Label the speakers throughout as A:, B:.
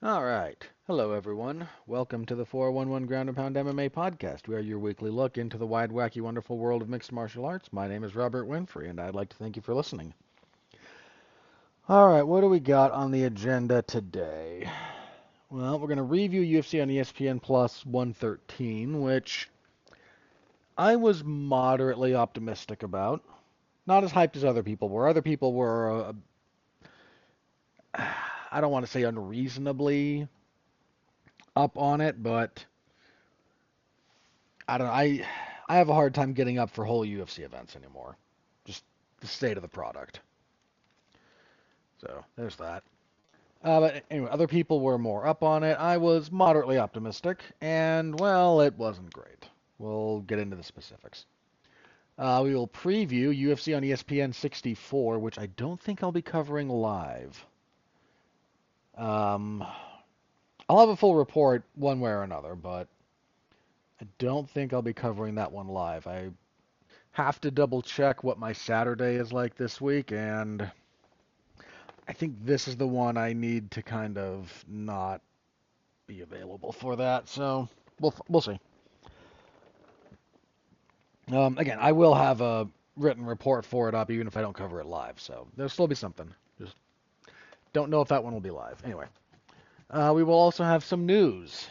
A: All right. Hello, everyone. Welcome to the 411 Ground and Pound MMA podcast. We are your weekly look into the wide, wacky, wonderful world of mixed martial arts. My name is Robert Winfree, and I'd like to thank you for listening. All right, what do we got on the agenda today? Well, we're going to review UFC on ESPN Plus 113, which I was moderately optimistic about. Not as hyped as other people were. Other people were, I don't want to say unreasonably up on it, but I don't know. I have a hard time getting up for whole UFC events anymore. Just the state of the product. So there's that. But anyway, other people were more up on it. I was moderately optimistic, and well, it wasn't great. We'll get into the specifics. We will preview UFC on ESPN 64, which I don't think I'll be covering live. Um, I'll have a full report one way or another, but I don't think I'll be covering that one live. I have to double check what my Saturday is like this week, and I think this is the one I need to kind of not be available for that. So we'll see. Again, I will have a written report for it up, even if I don't cover it live. So there'll still be something. Just don't know if that one will be live. Anyway, we will also have some news.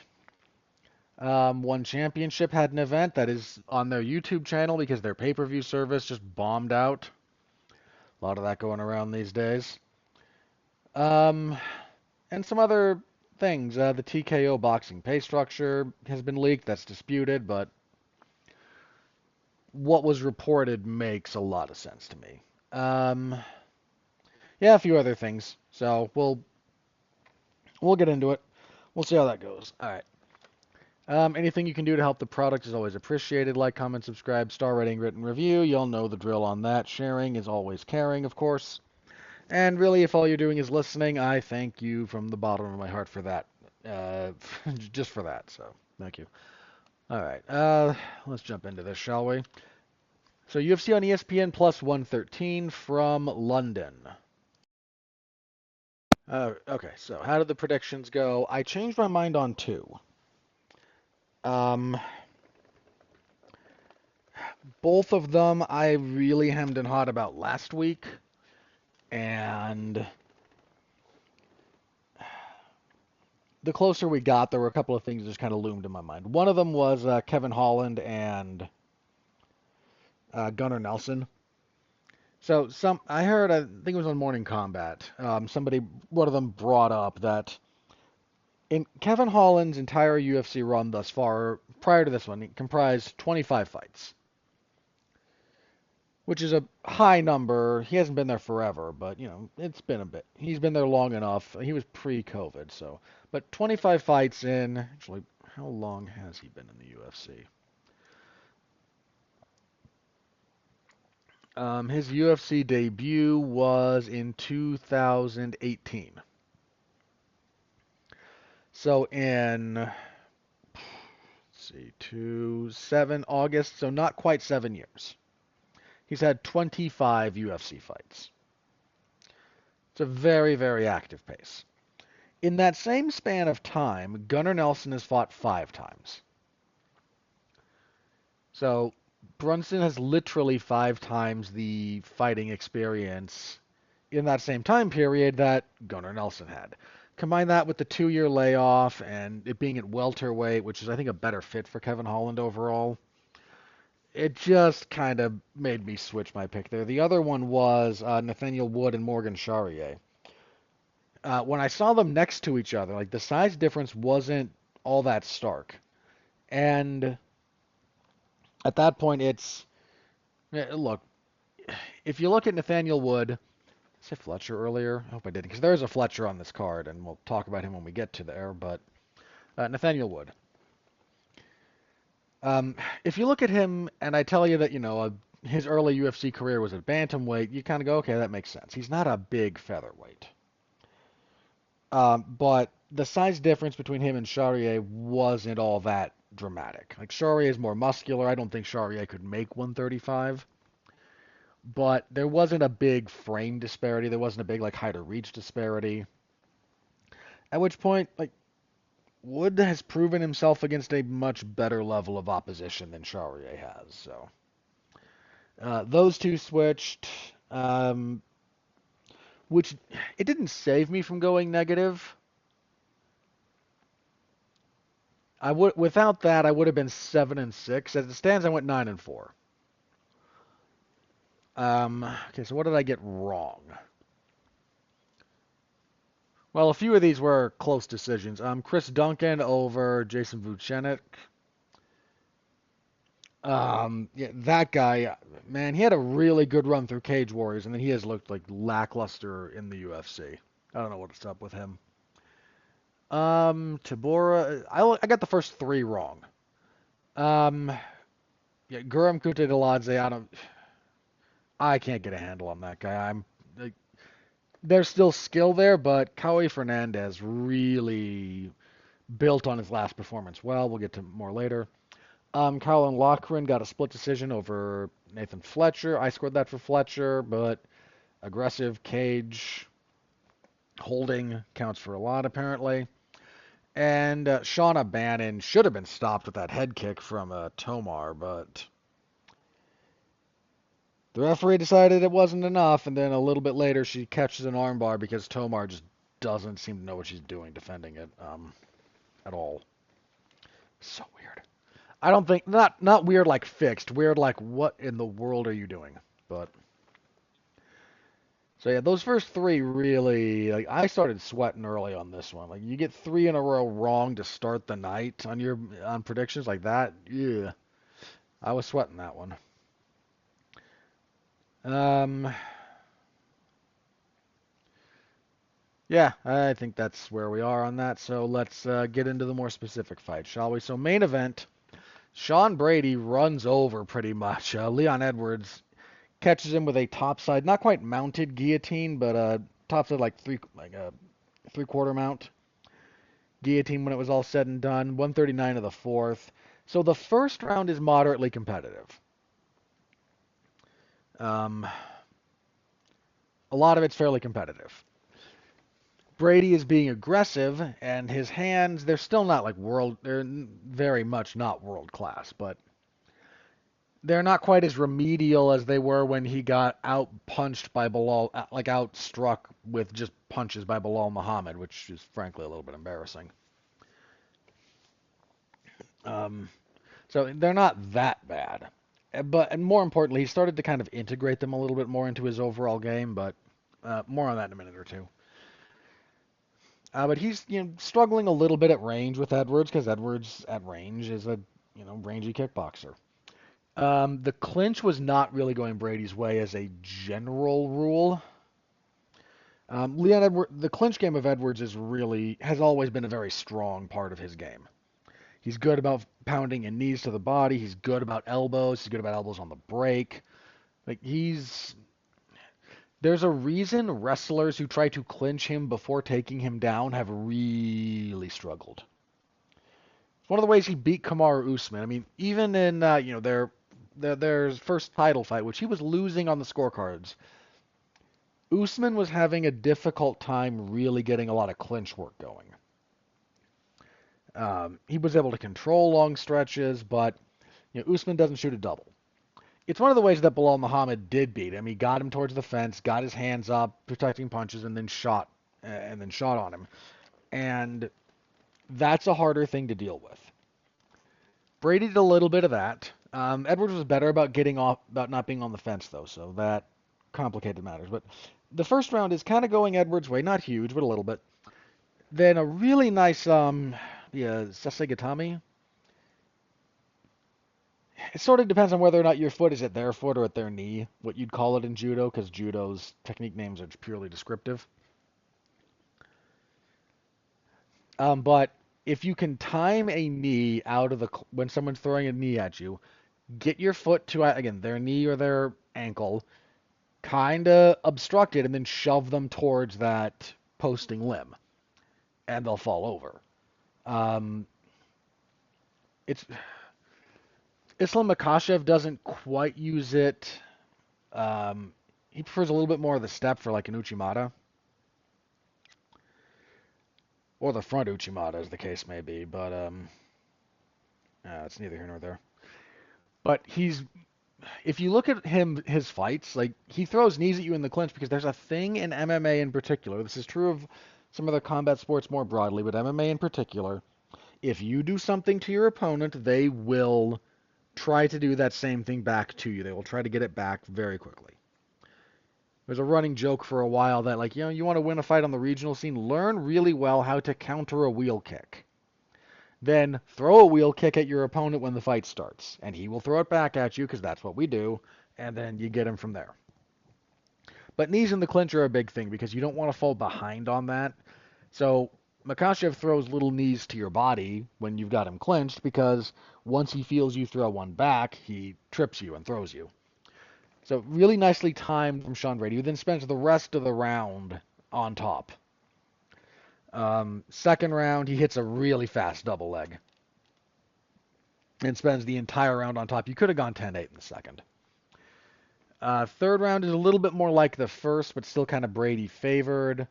A: One Championship had an event that is on their YouTube channel because their pay-per-view service just bombed out. A lot of that going around these days. Um, and some other things. The TKO boxing pay structure has been leaked. That's disputed, but what was reported makes a lot of sense to me. Um, yeah, a few other things. So we'll get into it. We'll see how that goes. All right. Anything you can do to help the product is always appreciated. Like, comment, subscribe, star rating, written review. You'll know the drill on that. Sharing is always caring, of course. And really, if all you're doing is listening, I thank you from the bottom of my heart for that. Uh, just for that. So thank you. All right. Let's jump into this, shall we? So UFC on ESPN Plus 113 from London. Okay, so how did the predictions go? I changed my mind on two. Um, both of them I really hemmed and hawed about last week, and the closer we got, there were a couple of things that just kind of loomed in my mind. One of them was Kevin Holland and Gunnar Nelson. So I heard, I think it was on Morning Combat, one of them brought up that in Kevin Holland's entire UFC run thus far, prior to this one, it comprised 25 fights, which is a high number. He hasn't been there forever, but it's been a bit. He's been there long enough. He was pre-COVID, so. But 25 fights in. Actually, how long has he been in the UFC? His UFC debut was in 2018. So let's see, August, so not quite 7 years. He's had 25 UFC fights. It's a very, very active pace. In that same span of time, Gunnar Nelson has fought 5 times. So Brunson has literally 5 times the fighting experience in that same time period that Gunnar Nelson had. Combine that with the 2-year layoff and it being at welterweight, which is, I think, a better fit for Kevin Holland overall. It just kind of made me switch my pick there. The other one was Nathaniel Wood and Morgan Charrier. When I saw them next to each other, like the size difference wasn't all that stark. And at that point, look, if you look at Nathaniel Wood, I said Fletcher earlier. I hope I didn't, because there is a Fletcher on this card, and we'll talk about him when we get to there. But Nathaniel Wood. If you look at him, and I tell you that his early UFC career was at bantamweight, you kind of go, okay, that makes sense. He's not a big featherweight. But the size difference between him and Charrier wasn't all that dramatic. Like Charrier is more muscular. I don't think Charrier could make 135. But there wasn't a big frame disparity. There wasn't a big like height or reach disparity. At which point, like, Wood has proven himself against a much better level of opposition than Charrier has. So those two switched, which it didn't save me from going negative. I would without that I would have been 7-6. As it stands, I went 9-4. Okay, so what did I get wrong? Well, a few of these were close decisions. Chris Duncan over Jason Vucenic. Yeah, that guy, man, he had a really good run through Cage Warriors, and then he has looked like lackluster in the UFC. I don't know what's up with him. Tabora, I got the first three wrong. Um, yeah, Guram Kutateladze, I can't get a handle on that guy. Like, there's still skill there, but Cowie Fernandez really built on his last performance. Well, we'll get to more later. Colin Lochran got a split decision over Nathan Fletcher. I scored that for Fletcher, but aggressive cage holding counts for a lot, apparently. And Shauna Bannon should have been stopped with that head kick from Tomar, but the referee decided it wasn't enough, and then a little bit later she catches an armbar because Tomar just doesn't seem to know what she's doing defending it at all. So weird. I don't think not weird like fixed, weird like what in the world are you doing? But so yeah, those first three really like I started sweating early on this one. Like you get three in a row wrong to start the night on predictions like that. Yeah, I was sweating that one. Um, yeah, I think that's where we are on that. So let's get into the more specific fight, shall we? So main event, Sean Brady runs over pretty much. Leon Edwards catches him with a topside, not quite mounted guillotine, but topside like a 3/4 mount guillotine when it was all said and done. 139 of the fourth. So the first round is moderately competitive. Um, a lot of it's fairly competitive. Brady is being aggressive, and his hands, they're still not like they're very much not world class, but they're not quite as remedial as they were when he got out punched by Bilal, like out struck with just punches by Bilal Muhammad, which is frankly a little bit embarrassing. Um, so they're not that bad. But and more importantly, he started to kind of integrate them a little bit more into his overall game. But more on that in a minute or two. But he's struggling a little bit at range with Edwards because Edwards at range is a rangy kickboxer. The clinch was not really going Brady's way as a general rule. Leon Edwards, the clinch game of Edwards has always been a very strong part of his game. He's good about pounding in knees to the body. He's good about elbows. He's good about elbows on the break. Like there's a reason wrestlers who try to clinch him before taking him down have really struggled. It's one of the ways he beat Kamaru Usman. I mean, even in their first title fight, which he was losing on the scorecards, Usman was having a difficult time really getting a lot of clinch work going. He was able to control long stretches, but Usman doesn't shoot a double. It's one of the ways that Bilal Muhammad did beat him. He got him towards the fence, got his hands up, protecting punches, and then shot on him. And that's a harder thing to deal with. Brady did a little bit of that. Edwards was better about about not being on the fence though, so that complicated matters. But the first round is kind of going Edwards' way, not huge, but a little bit. Then a really nice Sasegatami. It sort of depends on whether or not your foot is at their foot or at their knee, what you'd call it in judo, because judo's technique names are purely descriptive. But if you can time a knee out of when someone's throwing a knee at you, get your foot to again their knee or their ankle, kind of obstruct it, and then shove them towards that posting limb, and they'll fall over. Um, it's Islam Makhachev doesn't quite use it. He prefers a little bit more of the step for like an Uchimata. or the front Uchimata, as the case may be. But it's neither here nor there. But if you look at his fights, like he throws knees at you in the clinch because there's a thing in MMA in particular. This is true of some other combat sports more broadly, but MMA in particular. If you do something to your opponent, they will try to do that same thing back to you. They will try to get it back very quickly. There's a running joke for a while that, like, you want to win a fight on the regional scene, learn really well how to counter a wheel kick. Then throw a wheel kick at your opponent when the fight starts, and he will throw it back at you because that's what we do, and then you get him from there. But knees in the clinch are a big thing because you don't want to fall behind on that. So Makhachev throws little knees to your body when you've got him clinched because once he feels you throw one back, he trips you and throws you. So really nicely timed from Sean Brady, who then spends the rest of the round on top. Second round, he hits a really fast double leg and spends the entire round on top. You could have gone 10-8 in the second. Third round is a little bit more like the first, but still kind of Brady favored.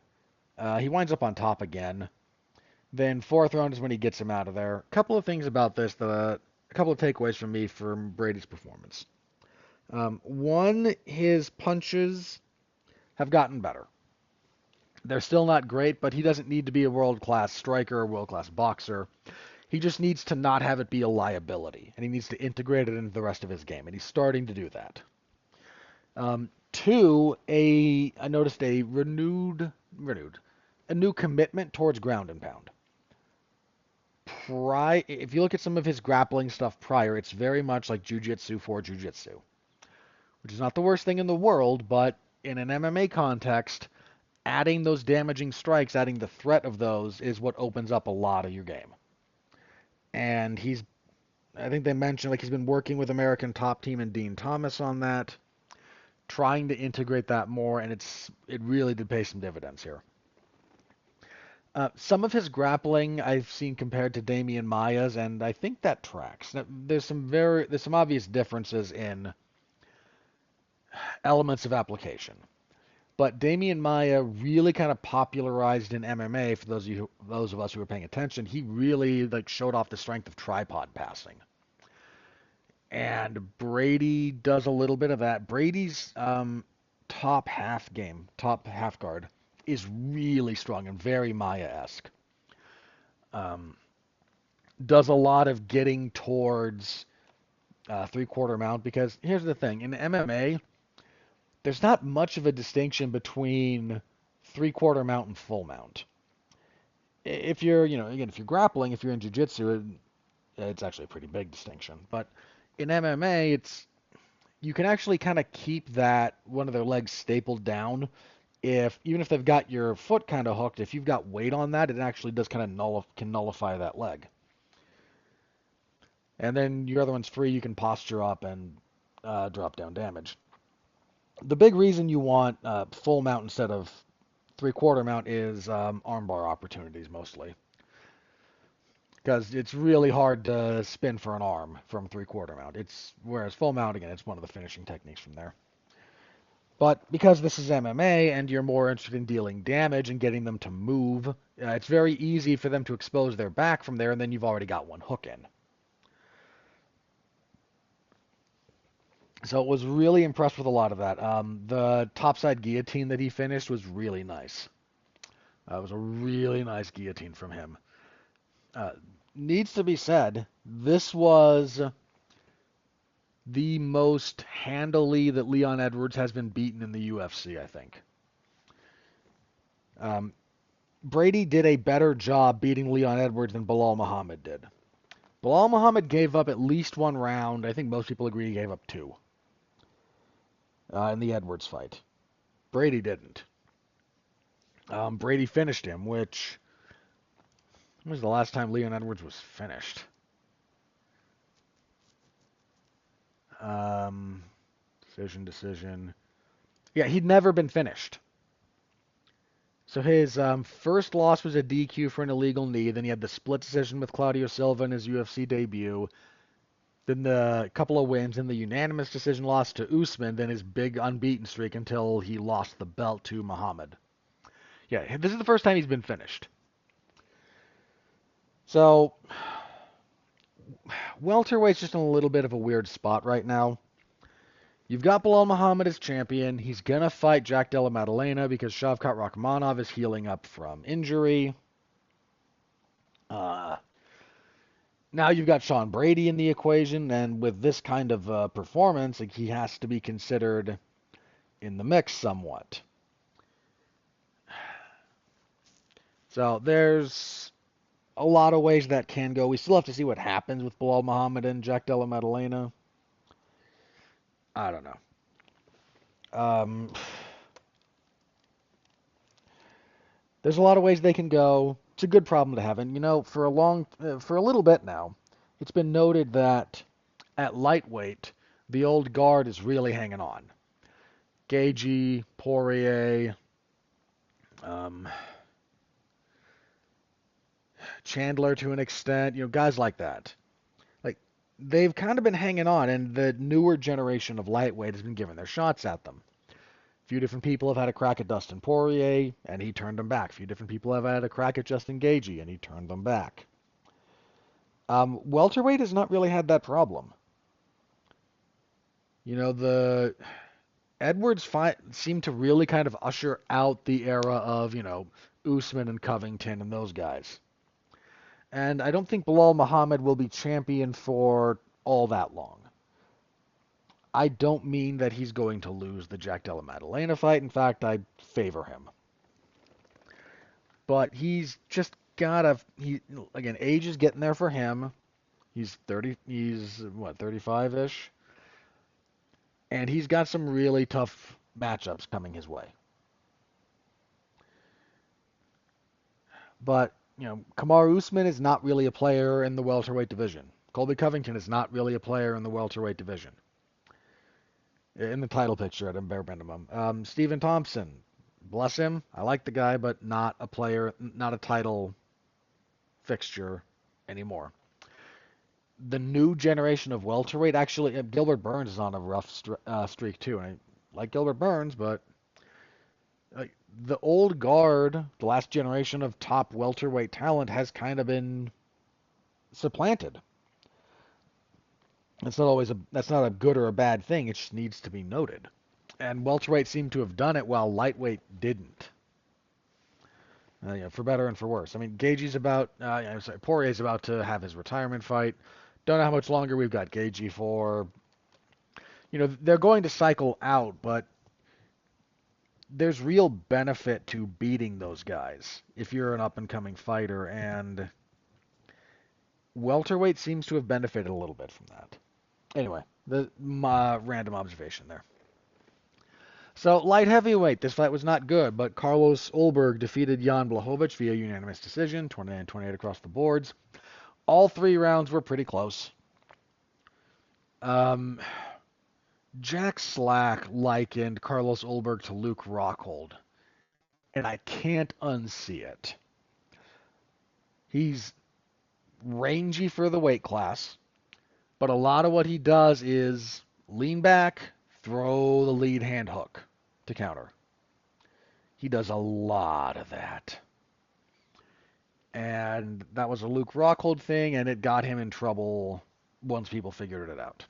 A: He winds up on top again. Then fourth round is when he gets him out of there. A couple of things about this, a couple of takeaways from me from Brady's performance. One, his punches have gotten better. They're still not great, but he doesn't need to be a world-class striker or world-class boxer. He just needs to not have it be a liability, and he needs to integrate it into the rest of his game, and he's starting to do that. Two, I noticed a new commitment towards ground and pound. If you look at some of his grappling stuff prior, it's very much like jiu-jitsu for jiu-jitsu, which is not the worst thing in the world, but in an MMA context, adding those damaging strikes, adding the threat of those is what opens up a lot of your game. And I think they mentioned, like, he's been working with American Top Team and Dean Thomas on that, trying to integrate that more, and it really did pay some dividends here. Some of his grappling I've seen compared to Damian Maia's, and I think that tracks. Now, there's some obvious differences in elements of application. But Damian Maia really kind of popularized in MMA, for those of us who were paying attention. He really showed off the strength of tripod passing. And Brady does a little bit of that. Brady's top half guard, is really strong and very Maia-esque. Does a lot of getting towards three-quarter mount, because here's the thing. In MMA, there's not much of a distinction between three-quarter mount and full mount. If you're, if you're grappling, if you're in jiu-jitsu, it's actually a pretty big distinction. But in MMA, you can actually kind of keep that one of their legs stapled down. Even if they've got your foot kind of hooked, if you've got weight on that, it actually does kind of can nullify that leg. And then your other one's free. You can posture up and drop down damage. The big reason you want full mount instead of three-quarter mount is armbar opportunities mostly. Because it's really hard to spin for an arm from three-quarter mount. Whereas full mount, again, it's one of the finishing techniques from there. But because this is MMA and you're more interested in dealing damage and getting them to move, it's very easy for them to expose their back from there, and then you've already got one hook in. So it was really impressed with a lot of that. The topside guillotine that he finished was really nice. It was a really nice guillotine from him. Needs to be said, this was the most handily that Leon Edwards has been beaten in the UFC, I think. Brady did a better job beating Leon Edwards than Bilal Muhammad did. Bilal Muhammad gave up at least one round. I think most people agree he gave up two in the Edwards fight. Brady didn't. Brady finished him, which... When was the last time Leon Edwards was finished? Decision. Yeah, he'd never been finished. So his first loss was a DQ for an illegal knee. Then he had the split decision with Claudio Silva in his UFC debut. Then the couple of wins, and the unanimous decision loss to Usman. Then his big unbeaten streak until he lost the belt to Muhammad. Yeah, this is the first time he's been finished. So, welterweight's just in a little bit of a weird spot right now. You've got Bilal Muhammad as champion. He's going to fight Jack Della Maddalena because Shavkat Rakhmonov is healing up from injury. Uh, Now you've got Sean Brady in the equation, and with this kind of performance, like, he has to be considered in the mix somewhat. So there's a lot of ways that can go. We still have to see what happens with Bilal Muhammad and Jack Della Maddalena. I don't know. Um, there's a lot of ways they can go. It's a good problem to have, and for a little bit now, it's been noted that at lightweight, the old guard is really hanging on. Gagey, Poirier, um, Chandler to an extent, guys like that. Like, they've kind of been hanging on, and the newer generation of lightweight has been giving their shots at them. A few different people have had a crack at Dustin Poirier, and he turned them back. A few different people have had a crack at Justin Gaethje, and he turned them back. Welterweight has not really had that problem. The Edwards fight seemed to really kind of usher out the era of, Usman and Covington and those guys. And I don't think Bilal Muhammad will be champion for all that long. I don't mean that he's going to lose the Jack Della Maddalena fight. In fact, I favor him. But he's just again, age is getting there for him. He's what, 35-ish? And he's got some really tough matchups coming his way. But, Kamaru Usman is not really a player in the welterweight division. Colby Covington is not really a player in the welterweight division. In the title picture at a bare minimum. Stephen Thompson, bless him. I like the guy, but not a player, not a title fixture anymore. The new generation of welterweight, actually, Gilbert Burns is on a rough streak too. And I like Gilbert Burns, but the old guard, the last generation of top welterweight talent, has kind of been supplanted. That's not a good or a bad thing. It just needs to be noted. And welterweight seemed to have done it while lightweight didn't. For better and for worse. I mean, Poirier's about to have his retirement fight. Don't know how much longer we've got Gaethje for. They're going to cycle out, but there's real benefit to beating those guys if you're an up-and-coming fighter, and welterweight seems to have benefited a little bit from that. Anyway, my random observation there. So, light heavyweight, this fight was not good, but Carlos Ulberg defeated Jan Blachowicz via unanimous decision, 29-28 across the boards. All 3 rounds were pretty close. Jack Slack likened Carlos Ulberg to Luke Rockhold, and I can't unsee it. He's rangy for the weight class, but a lot of what he does is lean back, throw the lead hand hook to counter. He does a lot of that. And that was a Luke Rockhold thing, and it got him in trouble once people figured it out.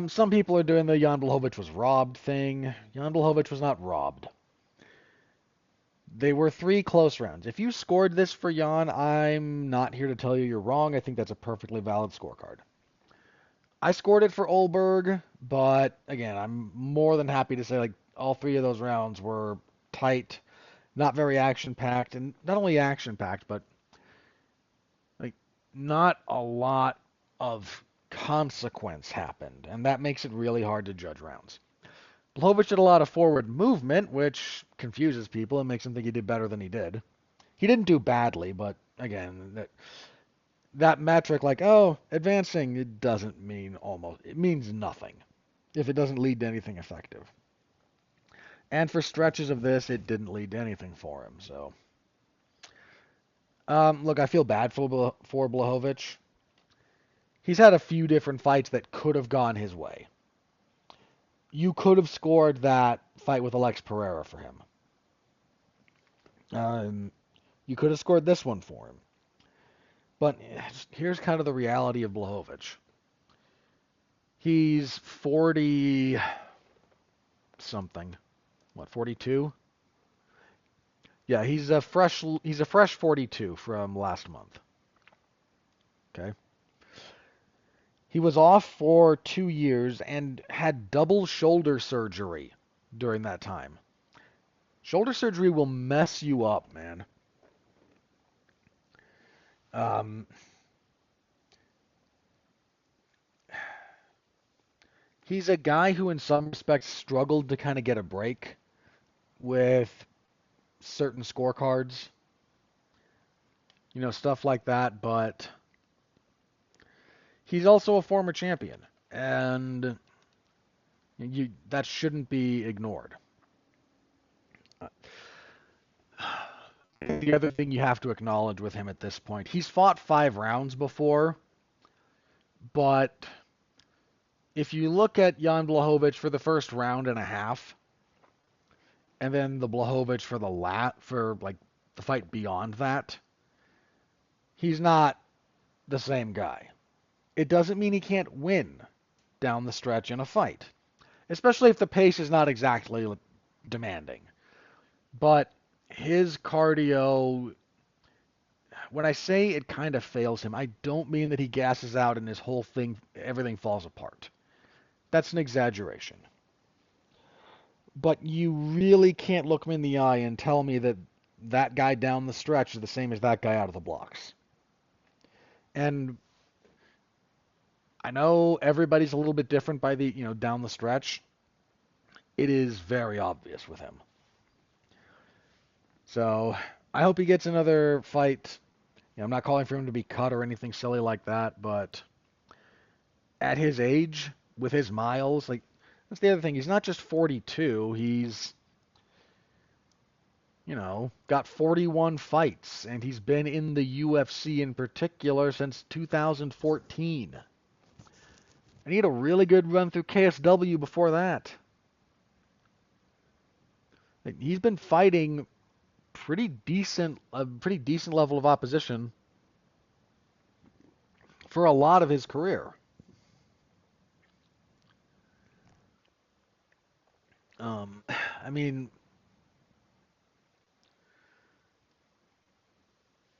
A: Some people are doing the Jan Blachowicz was robbed thing. Jan Blachowicz was not robbed. They were 3 close rounds. If you scored this for Jan, I'm not here to tell you you're wrong. I think that's a perfectly valid scorecard. I scored it for Ulberg, but again, I'm more than happy to say like all 3 of those rounds were tight, not very action-packed, and not only action-packed, but like not a lot of consequence happened, and that makes it really hard to judge rounds. Blachowicz did a lot of forward movement, which confuses people and makes them think he did better than he did. He didn't do badly, but again, that metric, like, oh, advancing, it doesn't mean it means nothing if it doesn't lead to anything effective. And for stretches of this, it didn't lead to anything for him, so. Look, I feel bad for Blachowicz. He's had a few different fights that could have gone his way. You could have scored that fight with Alex Pereira for him. You could have scored this one for him. But here's kind of the reality of Blachowicz. He's 40 something. What, 42? Yeah, he's a fresh 42 from last month. Okay. He was off for 2 years and had double shoulder surgery during that time. Shoulder surgery will mess you up, man. Um, he's a guy who, in some respects, struggled to kind of get a break with certain scorecards, stuff like that. But he's also a former champion, and that shouldn't be ignored. The other thing you have to acknowledge with him at this point, he's fought 5 rounds before, but if you look at Jan Blachowicz for the first round and a half, and then the Blachowicz for the fight beyond that, he's not the same guy. It doesn't mean he can't win down the stretch in a fight, especially if the pace is not exactly demanding. But his cardio, when I say it kind of fails him, I don't mean that he gasses out and everything falls apart. That's an exaggeration. But you really can't look him in the eye and tell me that that guy down the stretch is the same as that guy out of the blocks. And I know everybody's a little bit different by down the stretch. It is very obvious with him. So I hope he gets another fight. I'm not calling for him to be cut or anything silly like that, but at his age, with his miles, that's the other thing. He's not just 42. He's, got 41 fights, and he's been in the UFC in particular since 2014. And he had a really good run through KSW before that. He's been fighting a pretty decent level of opposition for a lot of his career. I mean,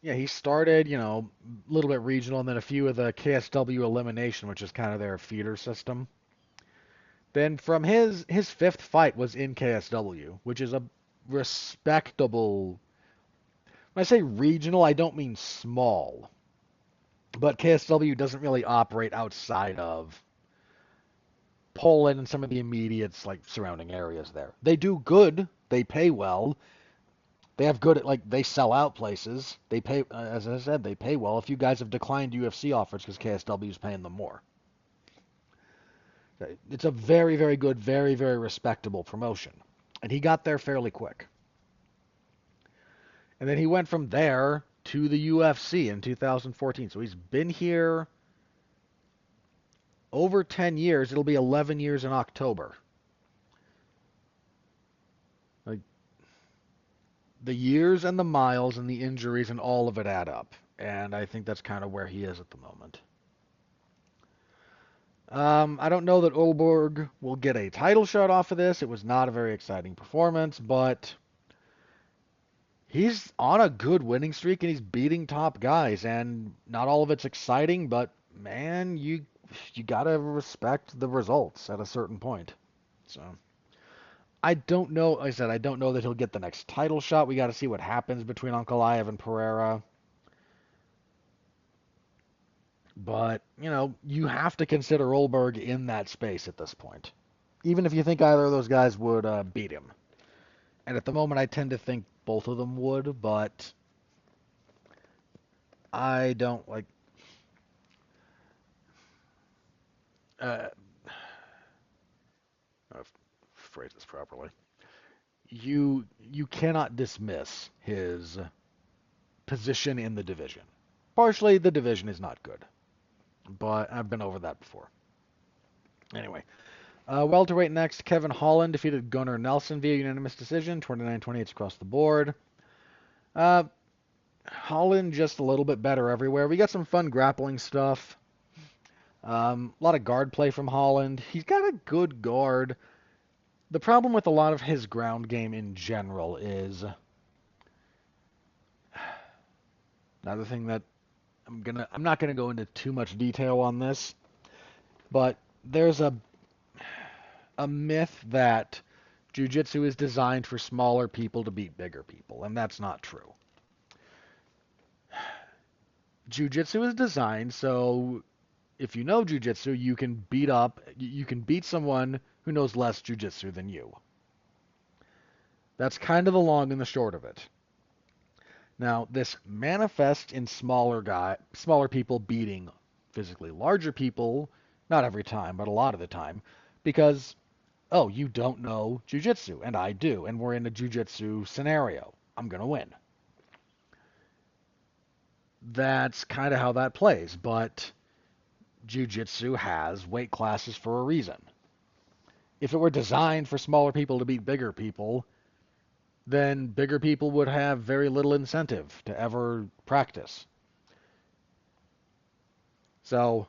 A: yeah, he started, a little bit regional, and then a few of the KSW elimination, which is kind of their feeder system. Then from his fifth fight was in KSW, which is a respectable. When I say regional, I don't mean small, but KSW doesn't really operate outside of Poland and some of the immediate surrounding areas there. They do good. They pay well. They have good they sell out places. They pay, as I said, they pay well. A few guys have declined UFC offers because KSW is paying them more. It's a very, very good, very, very respectable promotion, and he got there fairly quick. And then he went from there to the UFC in 2014. So he's been here over 10 years. It'll be 11 years in October. The years and the miles and the injuries and all of it add up. And I think that's kind of where he is at the moment. I don't know that Olberg will get a title shot off of this. It was not a very exciting performance, but he's on a good winning streak and he's beating top guys. And not all of it's exciting, but man, you gotta respect the results at a certain point. So I don't know. Like I said, I don't know that he'll get the next title shot. We got to see what happens between Ankalaev and Pereira. But, you have to consider Olberg in that space at this point. Even if you think either of those guys would beat him. And at the moment, I tend to think both of them would, but I don't I'll phrase this properly. You cannot dismiss his position in the division. Partially, the division is not good, but I've been over that before. Anyway, welterweight next, Kevin Holland defeated Gunnar Nelson via unanimous decision, 29-28 across the board. Holland just a little bit better everywhere. We got some fun grappling stuff. A lot of guard play from Holland. He's got a good guard. The problem with a lot of his ground game in general is another thing that I'm not gonna go into too much detail on this, but there's a myth that jiu-jitsu is designed for smaller people to beat bigger people, and that's not true. Jiu-jitsu is designed so if you know jiu-jitsu, you can beat someone who knows less jiu-jitsu than you. That's kind of the long and the short of it. Now, this manifests in smaller people beating physically larger people, not every time, but a lot of the time, because oh, you don't know jiu-jitsu and I do, and we're in a jiu-jitsu scenario. I'm going to win. That's kind of how that plays, but jiu-jitsu has weight classes for a reason. If it were designed for smaller people to beat bigger people, then bigger people would have very little incentive to ever practice. So,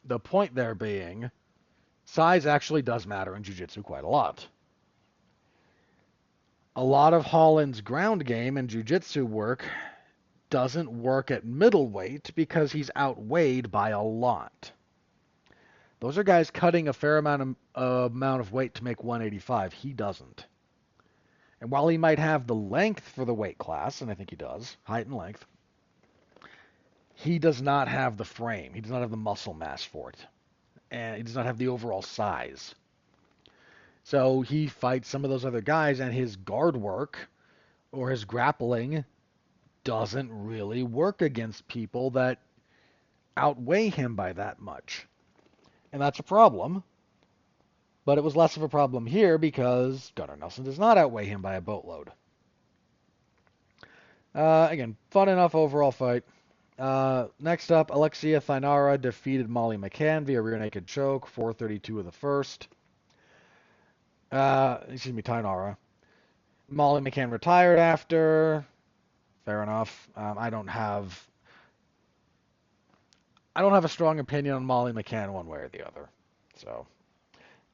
A: the point there being, size actually does matter in jiu-jitsu quite a lot. A lot of Holland's ground game and jiu-jitsu work doesn't work at middleweight because he's outweighed by a lot. Those are guys cutting a fair amount of weight to make 185. He doesn't. And while he might have the length for the weight class, and I think he does, height and length, he does not have the frame. He does not have the muscle mass for it. And he does not have the overall size. So he fights some of those other guys, and his guard work or his grappling doesn't really work against people that outweigh him by that much. And that's a problem. But it was less of a problem here because Gunnar Nelson does not outweigh him by a boatload. Again, fun enough overall fight. Next up, Alexia Thainara defeated Molly McCann via rear naked choke, 4:32 of the first. Tainara. Molly McCann retired after. Fair enough. I don't have a strong opinion on Molly McCann one way or the other. So,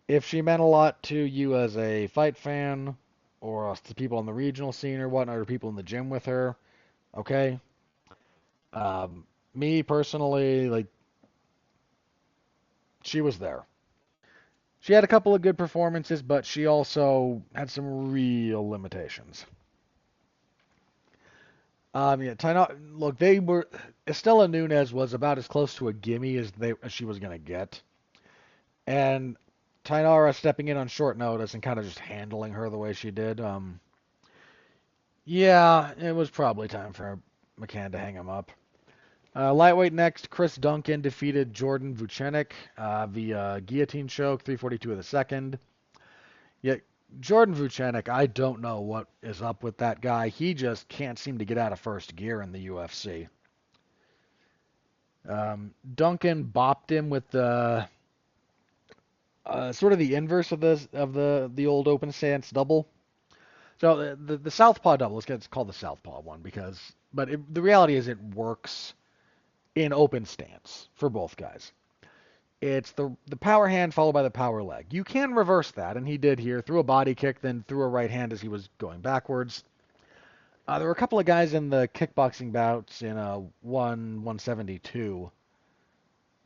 A: if she meant a lot to you as a fight fan, or to people on the regional scene or whatnot, or people in the gym with her, okay. Me personally, like, she was there. She had a couple of good performances, but she also had some real limitations. Look, Estela Nunes was about as close to a gimme as she was going to get. And Tainara stepping in on short notice and kind of just handling her the way she did, yeah, it was probably time for McCann to hang him up. Lightweight next, Chris Duncan defeated Jordan Vucenic via guillotine choke, 3:42 of the second. Yet Jordan Vucenic, I don't know what is up with that guy. He just can't seem to get out of first gear in the UFC. Duncan bopped him with the sort of the inverse of the old open stance double. So the southpaw double it's called the southpaw one the reality is it works in open stance for both guys. It's the power hand followed by the power leg. You can reverse that, and he did here. Threw a body kick, then threw a right hand as he was going backwards. There were a couple of guys in the kickboxing bouts in 172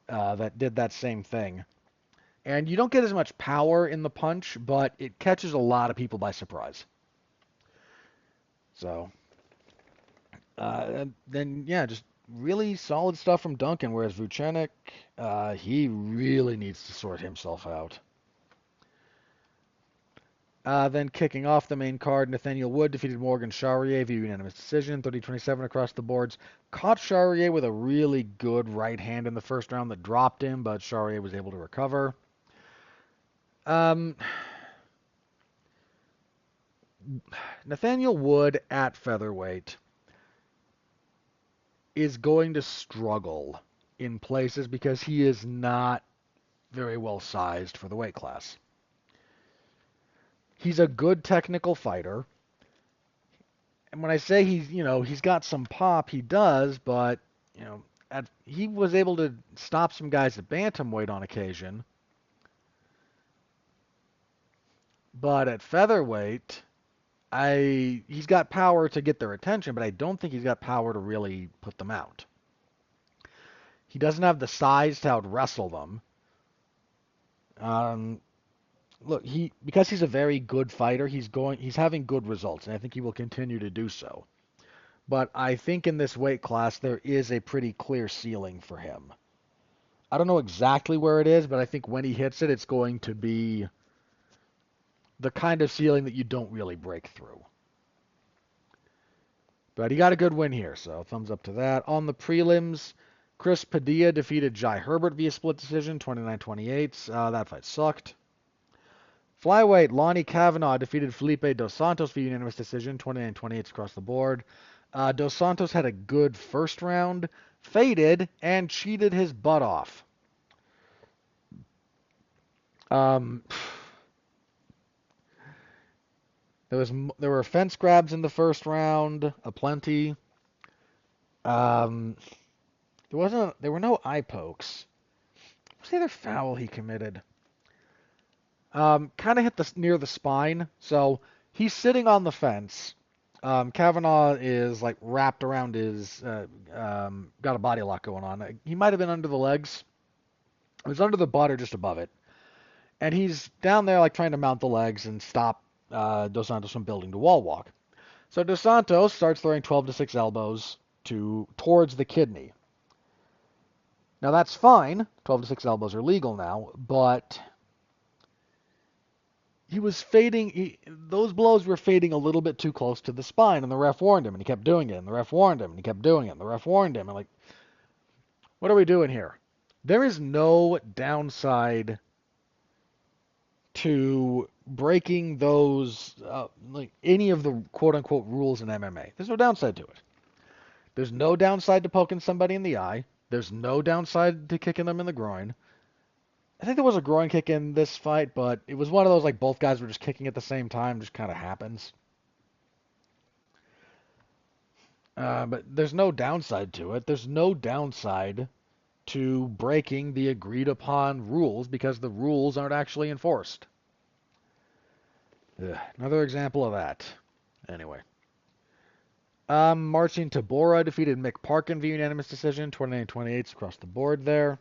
A: that did that same thing. And you don't get as much power in the punch, but it catches a lot of people by surprise. So, just really solid stuff from Duncan, whereas Vucenic, he really needs to sort himself out. Then kicking off the main card, Nathaniel Wood defeated Morgan Charrier via unanimous decision, 30-27 across the boards. Caught Charrier with a really good right hand in the first round that dropped him, but Charrier was able to recover. Nathaniel Wood at featherweight is going to struggle in places because he is not very well sized for the weight class. He's a good technical fighter, And when I say he's got some pop, he does, but, he was able to stop some guys at bantamweight on occasion. But at featherweight, he's got power to get their attention, but I don't think he's got power to really put them out. He doesn't have the size to out wrestle them. Um, Look, because he's a very good fighter, he's having good results, and I think he will continue to do so. But I think in this weight class there is a pretty clear ceiling for him. I don't know exactly where it is, but I think when he hits it, it's going to be the kind of ceiling that you don't really break through. But he got a good win here, so thumbs up to that. On the prelims, Chris Padilla defeated Jai Herbert via split decision, 29-28. That fight sucked. Flyweight, Lonnie Kavanaugh defeated Felipe Dos Santos via unanimous decision, 29-28 across the board. Dos Santos had a good first round, faded, and cheated his butt off. Um, there were fence grabs in the first round, aplenty. There were no eye pokes. What's the other foul he committed? Kind of hit near the spine. So he's sitting on the fence. Kavanaugh is like wrapped around got a body lock going on. He might have been under the legs. It was under the butt or just above it. And he's down there like trying to mount the legs and stop Dos Santos from building the wall walk. So Dos Santos starts throwing 12-6 elbows towards the kidney. Now that's fine. 12-6 elbows are legal now, but he was fading. Those blows were fading a little bit too close to the spine, and the ref warned him, and he kept doing it, and the ref warned him, and he kept doing it, and the ref warned him. And like, what are we doing here? There is no downside to breaking those, like any of the quote-unquote rules in MMA. There's no downside to it. There's no downside to poking somebody in the eye. There's no downside to kicking them in the groin. I think there was a groin kick in this fight, but it was one of those like both guys were just kicking at the same time. Just kind of happens. But there's no downside to it. There's no downside to breaking the agreed upon rules because the rules aren't actually enforced. Another example of that. Anyway. Marcin Tybura defeated Mick Parkin via unanimous decision, 29-28 across the board there.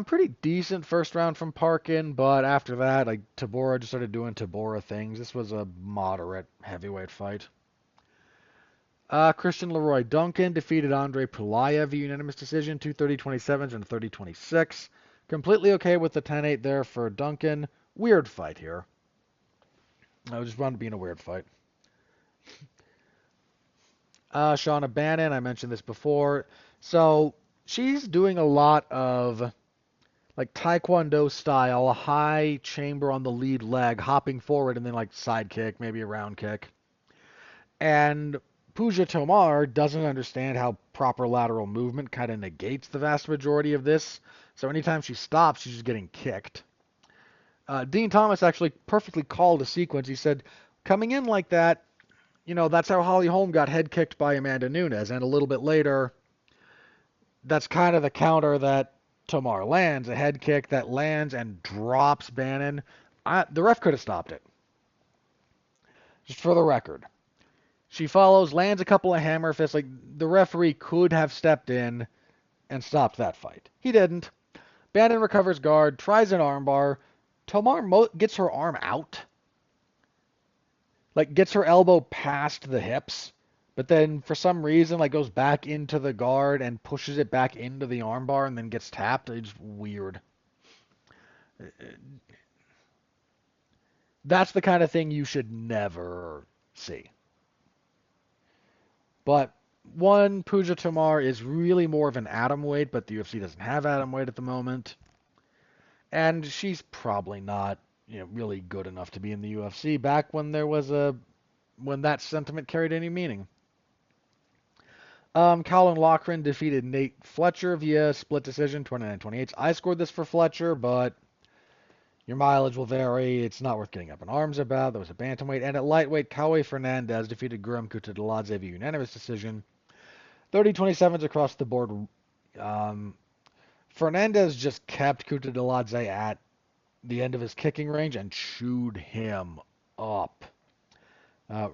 A: Pretty decent first round from Parkin, but after that, like Tybura just started doing Tybura things. This was a moderate heavyweight fight. Christian Leroy Duncan defeated Andre Pulaya via unanimous decision, 230-27 and 30-26. Completely okay with the 10-8 there for Duncan. Weird fight here. I just wanted to be in a weird fight. Shauna Bannon, I mentioned this before. So she's doing a lot of like Taekwondo style, a high chamber on the lead leg, hopping forward and then like side kick, maybe a round kick. And Pooja Tomar doesn't understand how proper lateral movement kind of negates the vast majority of this. So anytime she stops, she's just getting kicked. Dean Thomas actually perfectly called a sequence. He said, coming in like that, that's how Holly Holm got head kicked by Amanda Nunes. And a little bit later, that's kind of the counter that Tomar lands, a head kick that lands and drops Bannon. The ref could have stopped it. Just for the record. She follows, lands a couple of hammer fists. Like, the referee could have stepped in and stopped that fight. He didn't. Bannon recovers guard, tries an armbar. Tomar gets her arm out. Like, gets her elbow past the hips. But then, for some reason, like, goes back into the guard and pushes it back into the armbar and then gets tapped. It's weird. That's the kind of thing you should never see. But one, Pooja Tomar is really more of an atomweight, but the UFC doesn't have atomweight at the moment. And she's probably not, really good enough to be in the UFC back when when that sentiment carried any meaning. Colin Loughran defeated Nate Fletcher via split decision, 29-28. I scored this for Fletcher, but Your mileage will vary. It's not worth getting up in arms about. There was a bantamweight. And at lightweight, Cowboy Fernandez defeated Guram Kutateladze via unanimous decision. 30-27s across the board. Um, Fernandez just kept Kutateladze at the end of his kicking range and chewed him up.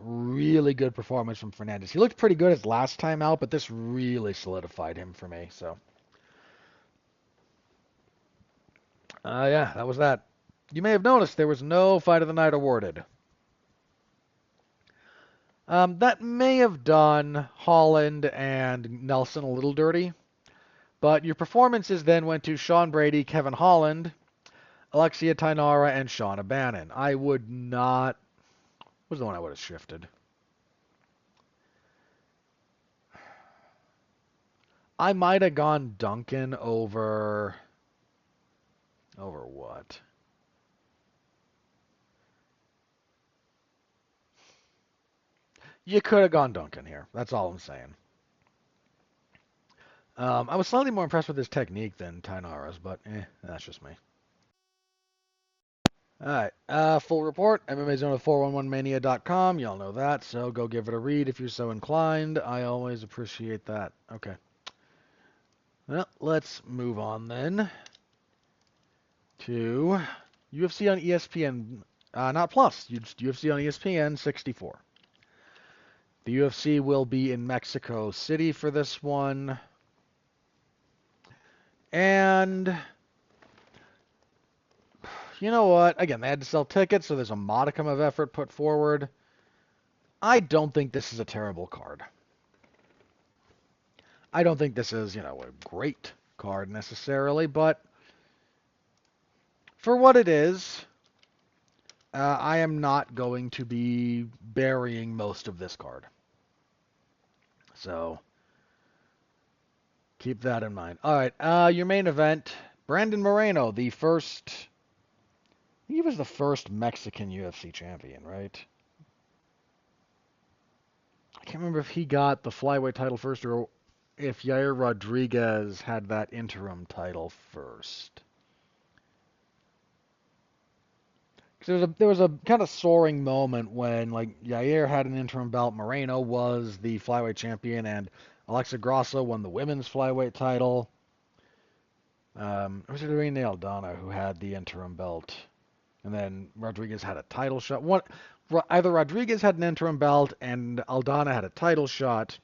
A: Really good performance from Fernandez. He looked pretty good his last time out, but this really solidified him for me. So, yeah, that was that. You may have noticed there was no Fight of the Night awarded. That may have done Holland and Nelson a little dirty, but your performances then went to Sean Brady, Kevin Holland, Alexia Tainara, and Shauna Bannon. I would not... What was the one I would have shifted? I might have gone Duncan over... Over what? You could have gone Duncan here. That's all I'm saying. I was slightly more impressed with his technique than Tainara's, but that's just me. Alright, full report, MMAZone411mania.com. Y'all know that, so go give it a read if you're so inclined. I always appreciate that. Okay. Well, let's move on then to UFC on ESPN, not Plus, UFC on ESPN 64. The UFC will be in Mexico City for this one. And you know what? Again, they had to sell tickets, so there's a modicum of effort put forward. I don't think this is a terrible card. I don't think this is, a great card necessarily, but for what it is, I am not going to be burying most of this card. So keep that in mind. All right, your main event, Brandon Moreno, he was the first Mexican UFC champion, right? I can't remember if he got the flyweight title first or if Yair Rodriguez had that interim title first. There was a kind of soaring moment when Yair had an interim belt, Moreno was the flyweight champion, and Alexa Grasso won the women's flyweight title. It was Irene Aldana who had the interim belt, and then Rodriguez had a title shot. Either Rodriguez had an interim belt and Aldana had a title shot.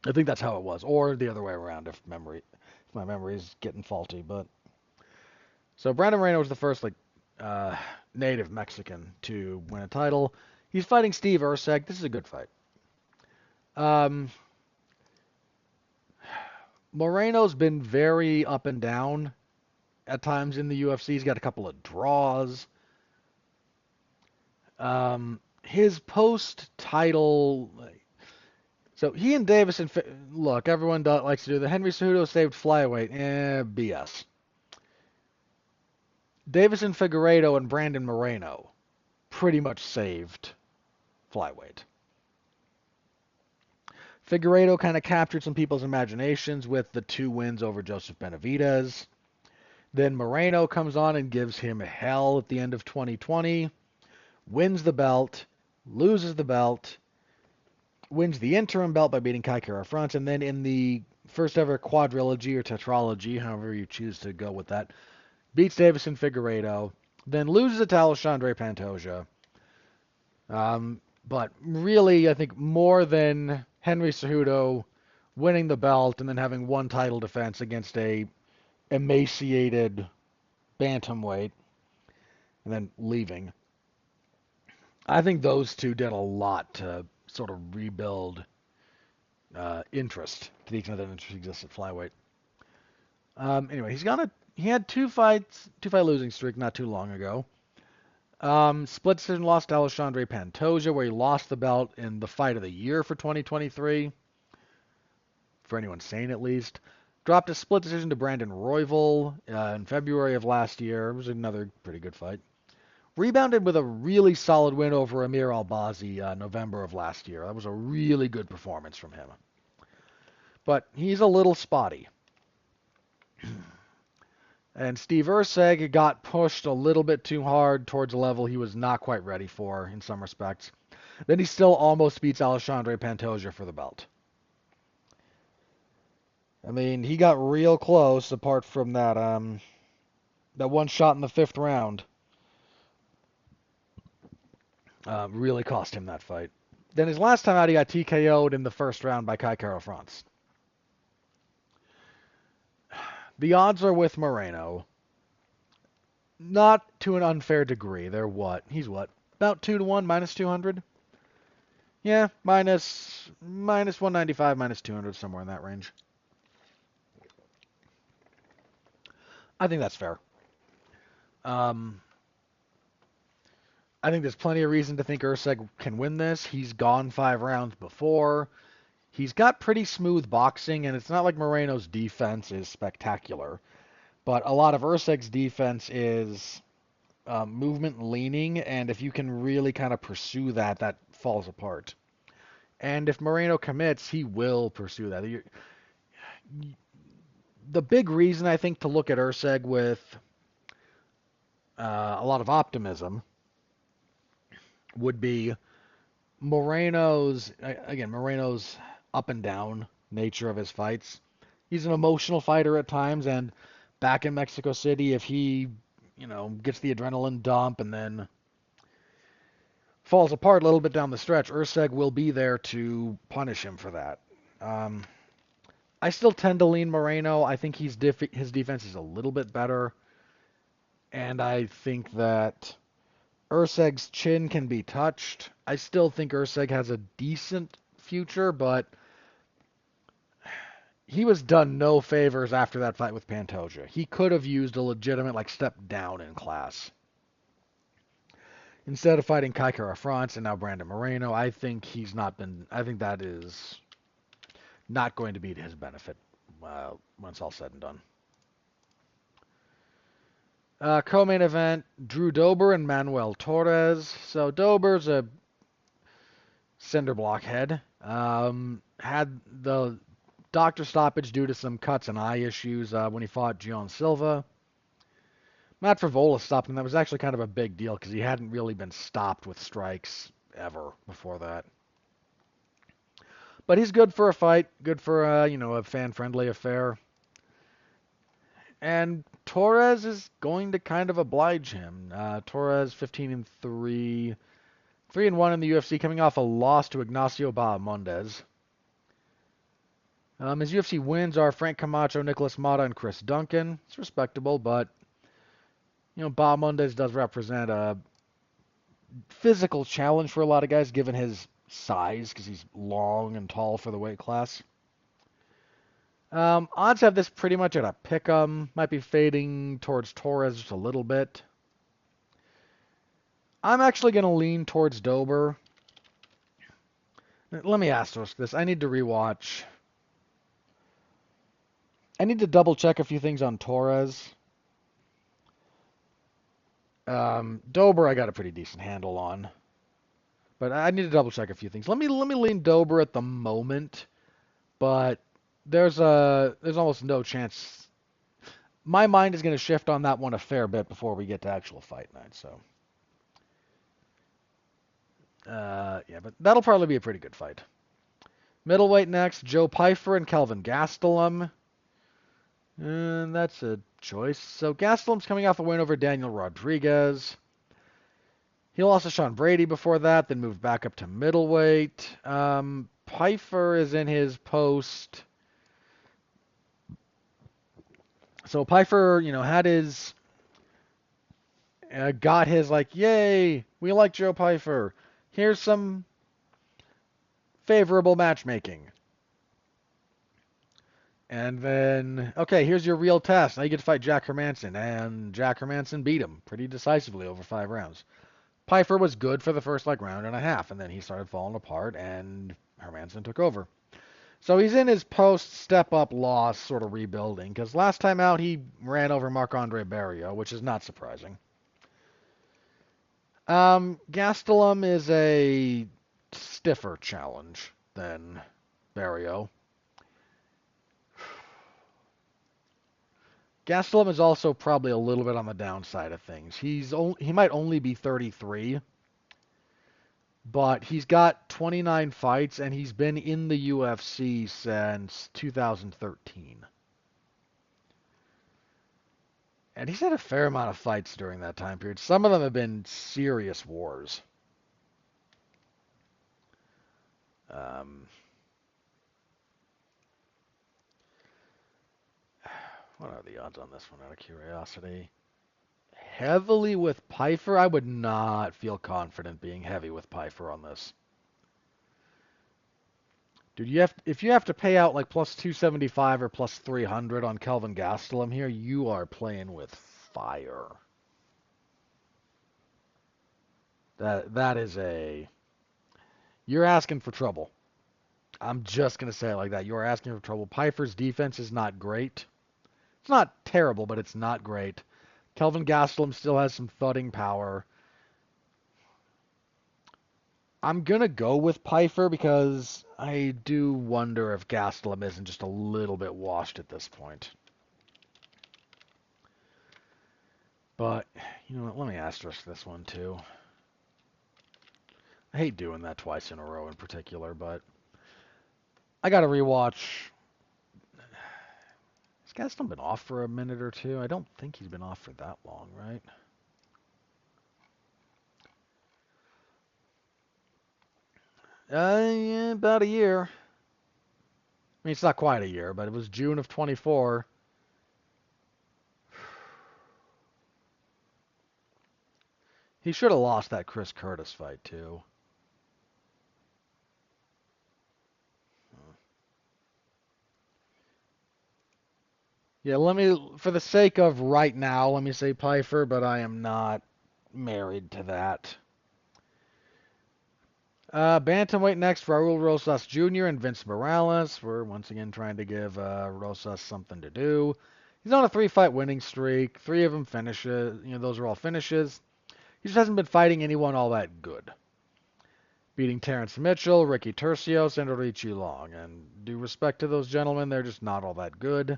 A: I think that's how it was, or the other way around if my memory is getting faulty. But so Brandon Moreno was the first native Mexican to win a title. He's fighting Steve Erceg. This is a good fight. Moreno's been very up and down at times in the UFC. He's got a couple of draws. His post-title... So he and Davison... Look, everyone likes to do the Henry Cejudo saved flyweight. BS. Davison Figueiredo and Brandon Moreno pretty much saved flyweight. Figueiredo kind of captured some people's imaginations with the 2 wins over Joseph Benavidez. Then Moreno comes on and gives him hell at the end of 2020. Wins the belt, loses the belt, wins the interim belt by beating Kai Kara France, and then in the first ever quadrilogy or tetralogy, however you choose to go with that, beats Davison Figueiredo, then loses it to Alexandre Pantoja. But really, I think more than Henry Cejudo winning the belt and then having one title defense against a emaciated bantamweight and then leaving. I think those two did a lot to sort of rebuild interest to the extent that interest exists at flyweight. Anyway, he had 2-fight losing streak not too long ago. Split decision lost to Alexandre Pantoja, where he lost the belt in the fight of the year for 2023. For anyone sane, at least. Dropped a split decision to Brandon Royval in February of last year. It was another pretty good fight. Rebounded with a really solid win over Amir Albazi November of last year. That was a really good performance from him. But he's a little spotty. And Steve Erceg got pushed a little bit too hard towards a level he was not quite ready for in some respects. Then he still almost beats Alexandre Pantoja for the belt. I mean, he got real close apart from that one shot in the fifth round. Really cost him that fight. Then his last time out, he got TKO'd in the first round by Kai Kara France. The odds are with Moreno. Not to an unfair degree. They're what? He's what? About 2-1, minus 200? Yeah, minus 195, minus 200, somewhere in that range. I think that's fair. I think there's plenty of reason to think Erceg can win this. He's gone 5 rounds before. He's got pretty smooth boxing, and it's not like Moreno's defense is spectacular. But a lot of Erceg's defense is movement leaning, and if you can really kind of pursue that, that falls apart. And if Moreno commits, he will pursue that. The big reason, I think, to look at Erceg with a lot of optimism would be Moreno's up and down nature of his fights. He's an emotional fighter at times, and back in Mexico City, if he, gets the adrenaline dump and then falls apart a little bit down the stretch, Erceg will be there to punish him for that. I still tend to lean Moreno. I think his defense is a little bit better, and I think that Erceg's chin can be touched. I still think Erceg has a decent future, but he was done no favors after that fight with Pantoja. He could have used a legitimate step down in class. Instead of fighting Kai Kara France and now Brandon Moreno, I think that is not going to be to his benefit once all said and done. Co-main event, Drew Dober and Manuel Torres. So Dober's a cinder block head. Had the doctor stoppage due to some cuts and eye issues when he fought Gian Silva. Matt Frivola stopped him. That was actually kind of a big deal because he hadn't really been stopped with strikes ever before that. But he's good for a fight, good for a fan-friendly affair. And Torres is going to kind of oblige him. Torres 15-3, 3-1 in the UFC, coming off a loss to Ignacio Bahamondes. His UFC wins are Frank Camacho, Nicholas Mata, and Chris Duncan. It's respectable, but Bahamondes does represent a physical challenge for a lot of guys, given his size, because he's long and tall for the weight class. Odds have this pretty much at a pick'em. Might be fading towards Torres just a little bit. I'm actually going to lean towards Dober. Let me asterisk this. I need to rewatch. I need to double check a few things on Torres. Dober I got a pretty decent handle on. But I need to double check a few things. Let me lean Dober at the moment, but there's almost no chance. My mind is going to shift on that one a fair bit before we get to actual fight night. So, yeah, but that'll probably be a pretty good fight. Middleweight next, Joe Pyfer and Kelvin Gastelum. And that's a choice. So Gastelum's coming off a win over Daniel Rodriguez. He lost to Sean Brady before that, then moved back up to middleweight. Pyfer is in his post. So Pyfer, had his, got his yay, we like Joe Pyfer. Here's some favorable matchmaking. And then, okay, here's your real test. Now you get to fight Jack Hermanson. And Jack Hermanson beat him pretty decisively over 5 rounds. Pyfer was good for the first round and a half, and then he started falling apart, and Hermanson took over. So he's in his post-step-up loss sort of rebuilding, because last time out he ran over Marc-Andre Barrios, which is not surprising. Gastelum is a stiffer challenge than Barrios. Gastelum is also probably a little bit on the downside of things. He might only be 33, but he's got 29 fights and he's been in the UFC since 2013. And he's had a fair amount of fights during that time period. Some of them have been serious wars. Um, what are the odds on this one out of curiosity? Heavily with Pfeiffer? I would not feel confident being heavy with Pfeiffer on this. Dude, if you have to pay out like plus 275 or plus 300 on Kelvin Gastelum here, you are playing with fire. That is you're asking for trouble. I'm just gonna say it like that. You are asking for trouble. Pfeiffer's defense is not great. It's not terrible, but it's not great. Kelvin Gastelum still has some thudding power. I'm going to go with Pfeiffer because I do wonder if Gastelum isn't just a little bit washed at this point. But, you know what, let me asterisk this one too. I hate doing that twice in a row in particular, but I got to rewatch. Has Gastelum been off for a minute or two? I don't think he's been off for that long, right? Yeah, about a year. I mean, it's not quite a year, but it was June of 24. He should have lost that Chris Curtis fight, too. Yeah, for the sake of right now, let me say Pfeiffer, but I am not married to that. Bantamweight next, Raul Rosas Jr. and Vince Morales. We're once again trying to give Rosas something to do. He's on a 3-fight winning streak. 3 of them finishes. You know, those are all finishes. He just hasn't been fighting anyone all that good. Beating Terrence Mitchell, Ricky Tercios, and Richie Long. And due respect to those gentlemen, they're just not all that good.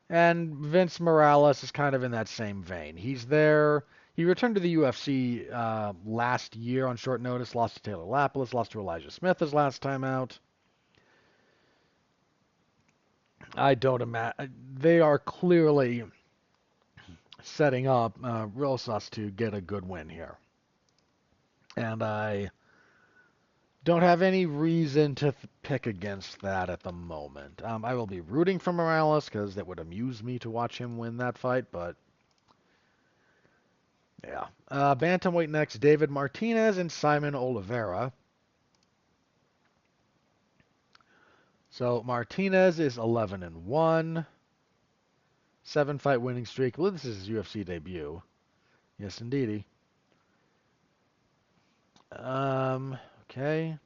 A: And Vince Morales is kind of in that same vein. He's there. He returned to the UFC last year on short notice, lost to Taylor Lapilus, lost to Elijah Smith his last time out. I don't imagine. They are clearly setting up Rosas to get a good win here. And I don't have any reason to pick against that at the moment. I will be rooting for Morales because it would amuse me to watch him win that fight, but yeah. Bantamweight next, David Martinez and Simon Oliveira. So Martinez is 11-1, 7-fight winning streak. I believe this is his UFC debut. Yes, indeedy. Okay.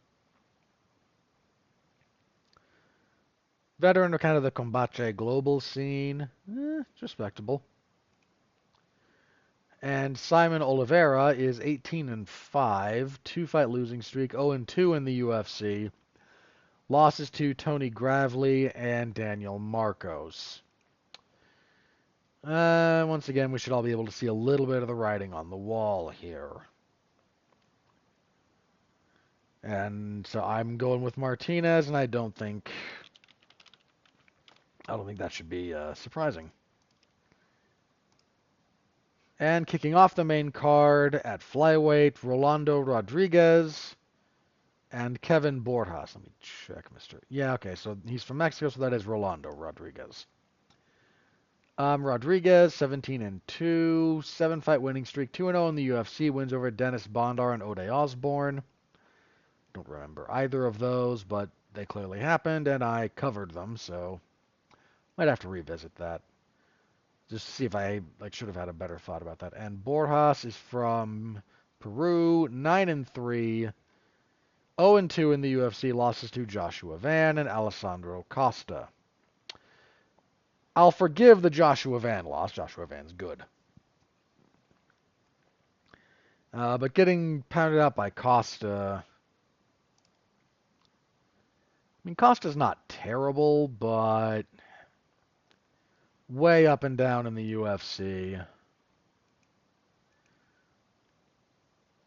A: Veteran of kind of the Combate global scene. It's respectable. And Simon Oliveira is 18-5, 2-fight losing streak, 0-2 in the UFC. Losses to Tony Gravely and Daniel Marcos. Once again, we should all be able to see a little bit of the writing on the wall here. And so I'm going with Martinez, and I don't think that should be surprising. And kicking off the main card at flyweight, Rolando Rodriguez and Kevin Borjas. Let me check, Mr. Yeah, okay, so he's from Mexico, so that is Rolando Rodriguez. Rodriguez, 17-2, 7-fight winning streak, 2-0 in the UFC, wins over Dennis Bondar and Ode Osborne. Don't remember either of those, but they clearly happened, and I covered them, so might have to revisit that. Just to see if I should have had a better thought about that. And Borjas is from Peru, 9-3, 0-2 in the UFC, losses to Joshua Van and Alessandro Costa. I'll forgive the Joshua Van loss. Joshua Van's good. But getting pounded out by Costa... I mean, Costa's not terrible, but way up and down in the UFC.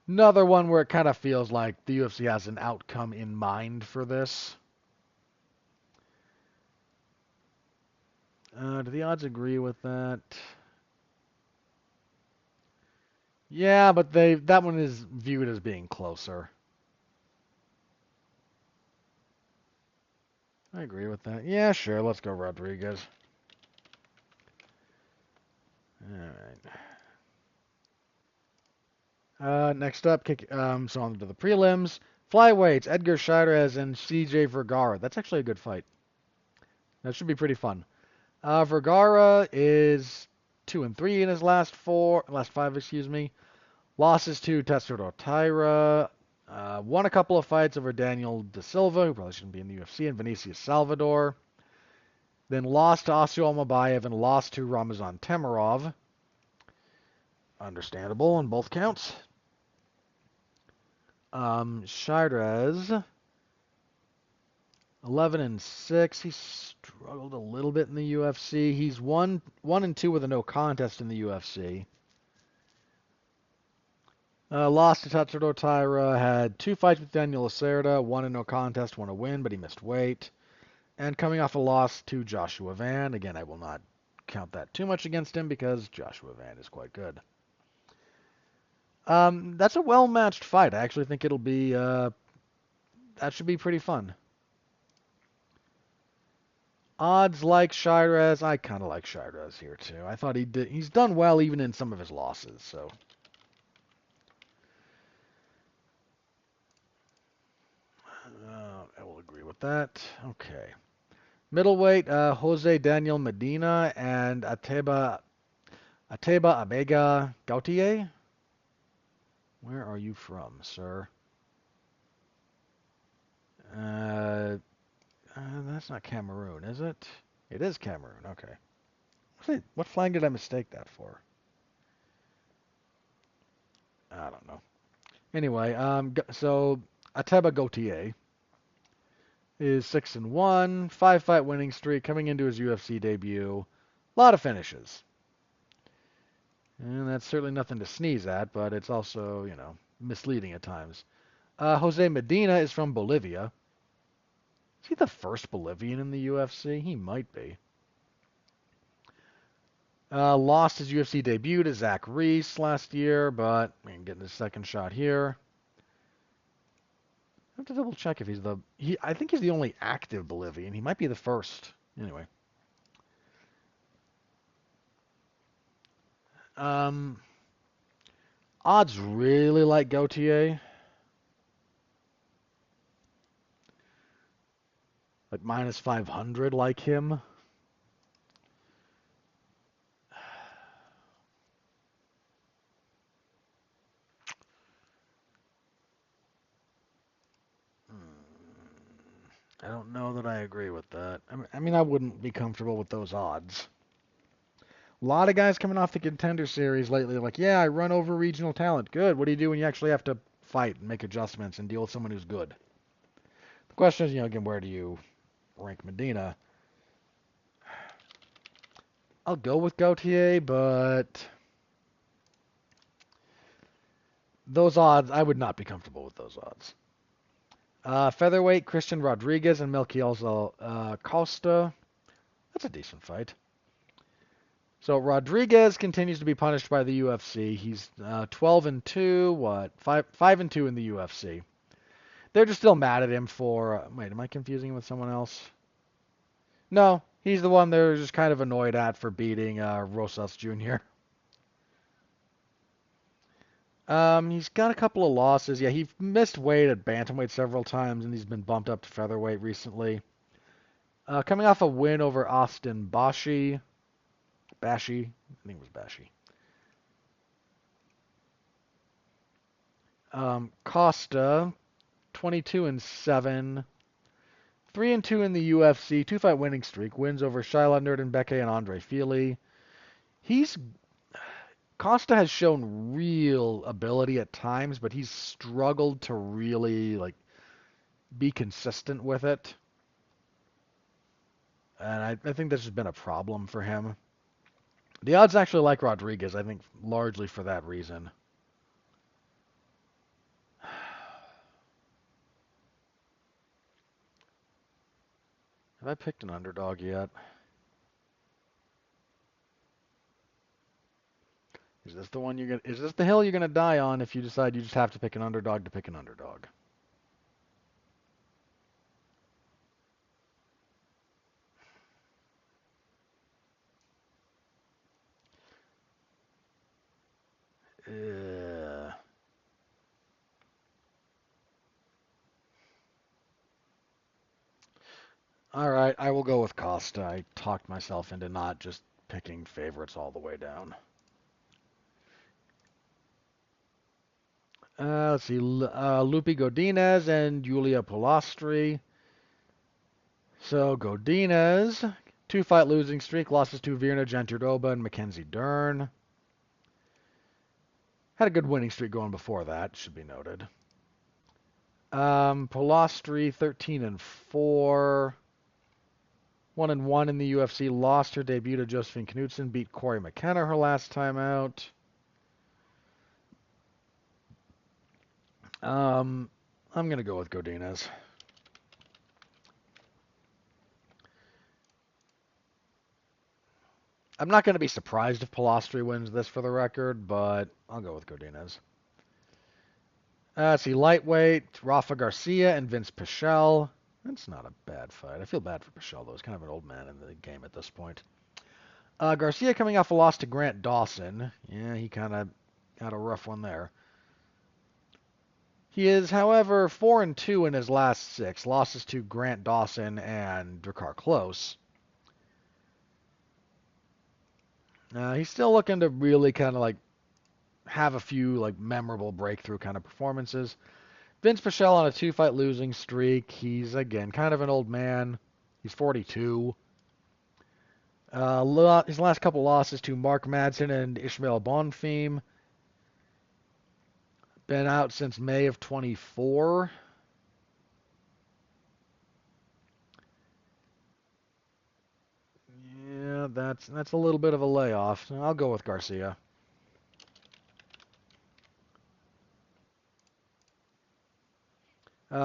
A: Another one where it kind of feels like the UFC has an outcome in mind for this. Do the odds agree with that? Yeah, but that one is viewed as being closer. I agree with that. Yeah, sure. Let's go Rodriguez. All right. Next up, so on to the prelims. Flyweights, Edgar Chairez and CJ Vergara. That's actually a good fight. That should be pretty fun. Vergara is 2-3 in his last five, excuse me. Losses to Tetsudo Taira. Won a couple of fights over Daniel Da Silva, who probably shouldn't be in the UFC, and Vinicius Salvador. Then lost to Osio Almabayev and lost to Ramazan Temirov. Understandable on both counts. Chairez, 11-6. He struggled a little bit in the UFC. He's 1-2 with a no contest in the UFC. Lost to Tatsudo Taira. Had 2 fights with Daniel Lacerda. 1 a no contest, 1 a win, but he missed weight. And coming off a loss to Joshua Van. Again, I will not count that too much against him because Joshua Van is quite good. That's a well-matched fight. I actually think it'll be that should be pretty fun. Odds like Chairez. I kind of like Chairez here too. I thought he's done well even in some of his losses. So I will agree with that. Okay. Middleweight, Jose Daniel Medina and Ateba Abega Gautier. Where are you from, sir? That's not Cameroon, is it? It is Cameroon. Okay. What flag did I mistake that for? I don't know. Anyway, so Ateba Gautier is 6-1, 5-fight winning streak coming into his UFC debut. A lot of finishes. And that's certainly nothing to sneeze at, but it's also, misleading at times. Jose Medina is from Bolivia. Is he the first Bolivian in the UFC? He might be. Lost his UFC debut to Zach Reese last year, but getting his second shot here. I have to double check if I think he's the only active Bolivian. He might be the first. Anyway. Odds really like Gautier. Like -500 like him. I don't know that I agree with that. I mean, I wouldn't be comfortable with those odds. A lot of guys coming off the Contender Series lately are like, yeah, I run over regional talent. Good. What do you do when you actually have to fight and make adjustments and deal with someone who's good? The question is, again, where do you rank Medina? I'll go with Gautier, but those odds, I would not be comfortable with those odds. Featherweight, Christian Rodriguez and Melquiel Costa. That's a decent fight. So Rodriguez continues to be punished by the UFC. He's 12-2, 5-2 in the UFC. They're just still mad at him for. Wait, am I confusing him with someone else? No, he's the one they're just kind of annoyed at for beating Rosas Jr. He's got a couple of losses. Yeah, he missed weight at bantamweight several times, and he's been bumped up to featherweight recently. Coming off a win over Austin Bashi. I think it was Bashi. Costa, 22-7, 3-2 in the UFC, 2-fight winning streak, wins over Shyla Nerdenbeke and Andre Fili. Costa has shown real ability at times, but he's struggled to really be consistent with it. And I think that's just been a problem for him. The odds actually like Rodriguez, I think, largely for that reason. Have I picked an underdog yet? Is this the one you're gonna? Is this the hill you're gonna die on if you decide you just have to pick an underdog to pick an underdog? Uh, all right, I will go with Costa. I talked myself into not just picking favorites all the way down. Let's see, Lupi Godinez and Julia Polastri. So Godinez, two-fight losing streak, losses to Virna Jandiroba and Mackenzie Dern. Had a good winning streak going before that, should be noted. Polastri, 13-4. 1-1 in the UFC. Lost her debut to Josephine Knudsen. Beat Corey McKenna her last time out. I'm going to go with Godinez. I'm not going to be surprised if Polastri wins this for the record, but I'll go with Godinez. Let's see, lightweight, Rafa Garcia and Vince Pichel. That's not a bad fight. I feel bad for Pichel, though. He's kind of an old man in the game at this point. Garcia coming off a loss to Grant Dawson. Yeah, he kind of had a rough one there. He is, however, 4-2 in his last 6. Losses to Grant Dawson and Drakkar Klose. He's still looking to really kind of like have a few like memorable breakthrough kind of performances. Vince Pichel on a 2-fight losing streak. He's again kind of an old man. He's 42. His last couple losses to Mark Madsen and Ishmael Bonfim. Been out since May of 24. Yeah, that's a little bit of a layoff. I'll go with Garcia.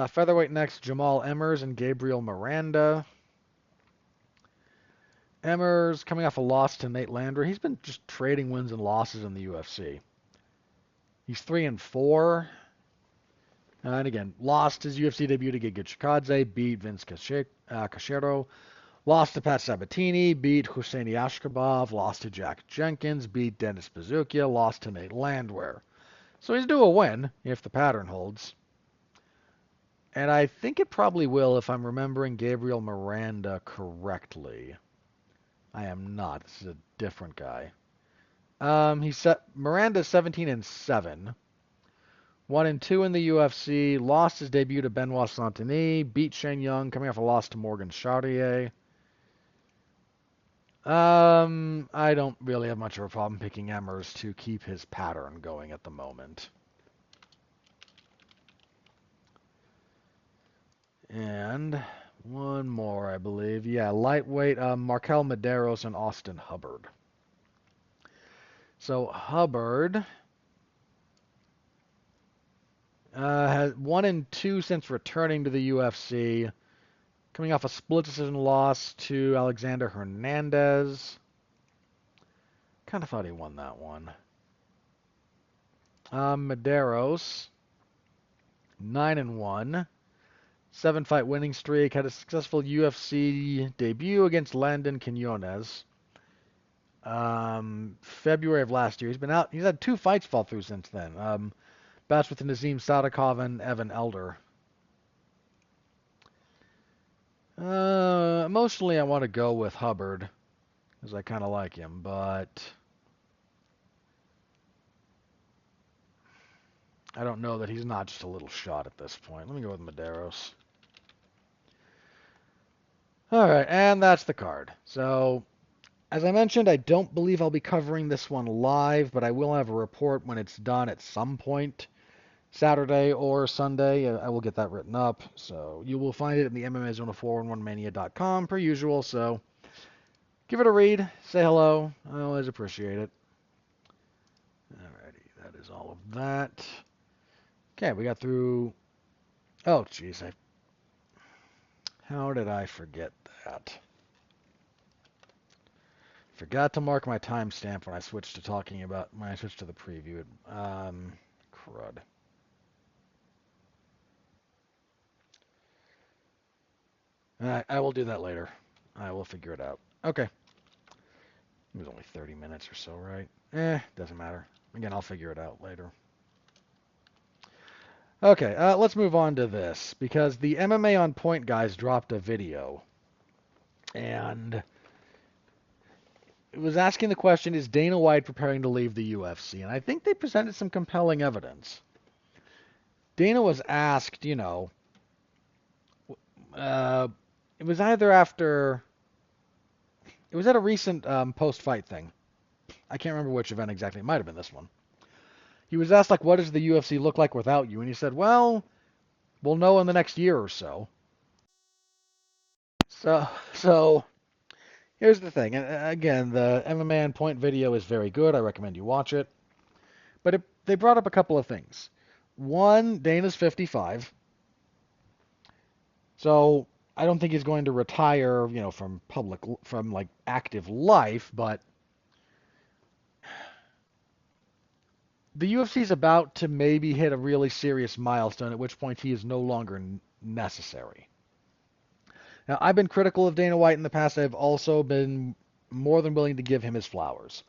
A: Featherweight next, Jamal Emmers and Gabriel Miranda. Emmers coming off a loss to Nate Landry. He's been just trading wins and losses in the UFC. He's 3-4. And again, lost his UFC debut to Giga Chikadze, beat Vince Cachero, lost to Pat Sabatini, beat Hussein Yashkabov, lost to Jack Jenkins, beat Dennis Bazukia, lost to Nate Landwehr. So he's due a win if the pattern holds. And I think it probably will if I'm remembering Gabriel Miranda correctly. I am not. This is a different guy. Miranda's 17-7. 1-2 in the UFC. Lost his debut to Benoit Saint-Denis. Beat Shane Young, coming off a loss to Morgan Chartier. I don't really have much of a problem picking Emmers to keep his pattern going at the moment. And one more, I believe. Yeah, lightweight, Markel Medeiros and Austin Hubbard. So Hubbard has 1-2 since returning to the UFC, coming off a split decision loss to Alexander Hernandez. Kind of thought he won that one. Medeiros, 9-1. 7-fight winning streak. Had a successful UFC debut against Landon Quinones. February of last year. He's been out. He's had 2 fights fall through since then. Bouts with Nazim Sadikov and Evan Elder. Emotionally, I want to go with Hubbard, because I kind of like him, but I don't know that he's not just a little shot at this point. Let me go with Medeiros. All right, and that's the card. So, as I mentioned, I don't believe I'll be covering this one live, but I will have a report when it's done at some point, Saturday or Sunday. I will get that written up. So you will find it in the MMA Zone of 411mania.com per usual. So Give it a read. Say hello. I always appreciate it. Alrighty, that is all of that. Okay, we got through. Oh, jeez, how did I forget that? Forgot to mark my timestamp when I switched to the preview. Crud. I will do that later. I will figure it out. Okay. It was only 30 minutes or so, right? Doesn't matter. Again, I'll figure it out later. Okay, let's move on to this, because the MMA on Point guys dropped a video, and it was asking the question, is Dana White preparing to leave the UFC? And I think they presented some compelling evidence. Dana was asked, uh, it was either after, it was at a recent post-fight thing. I can't remember which event exactly. It might have been this one. He was asked, like, what does the UFC look like without you? And he said, well, we'll know in the next year or so. So here's the thing. And again, the MMA on Point video is very good. I recommend you watch it. But they brought up a couple of things. One, Dana's 55. So I don't think he's going to retire, from active life, but the UFC is about to maybe hit a really serious milestone, at which point he is no longer necessary. Now, I've been critical of Dana White in the past. I've also been more than willing to give him his flowers.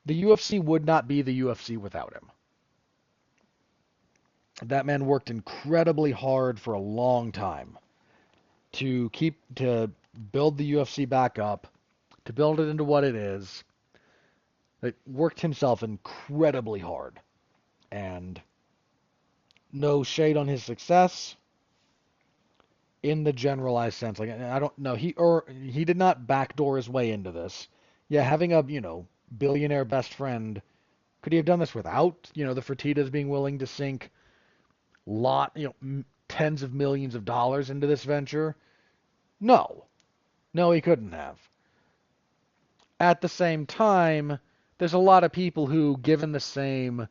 A: The UFC would not be the UFC without him. That man worked incredibly hard for a long time to build the UFC back up, to build it into what it is. It worked himself incredibly hard. And no shade on his success in the generalized sense. Like, I don't know, he did not backdoor his way into this. Yeah, having a, billionaire best friend, could he have done this without, the Fertittas being willing to sink tens of millions of dollars into this venture? No. No, he couldn't have. At the same time, there's a lot of people who, given the same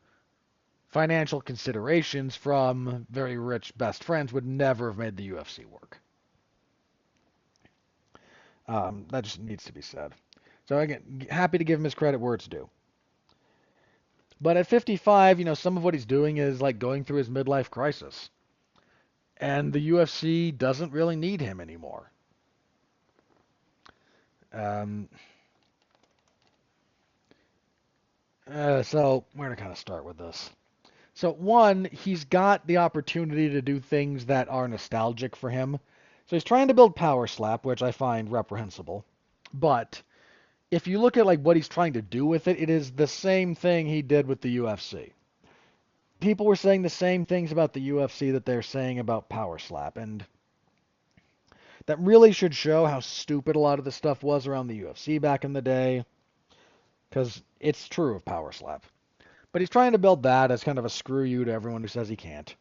A: financial considerations from very rich best friends, would never have made the UFC work. That just needs to be said. So again, happy to give him his credit where it's due. But at 55, some of what he's doing is like going through his midlife crisis. And the UFC doesn't really need him anymore. So where to kind of start with this? So one, he's got the opportunity to do things that are nostalgic for him. So he's trying to build Power Slap, which I find reprehensible. But if you look at like what he's trying to do with it, it is the same thing he did with the UFC. People were saying the same things about the UFC that they're saying about Power Slap, and that really should show how stupid a lot of the stuff was around the UFC back in the day, because it's true of Power Slap. But he's trying to build that as kind of a screw you to everyone who says he can't.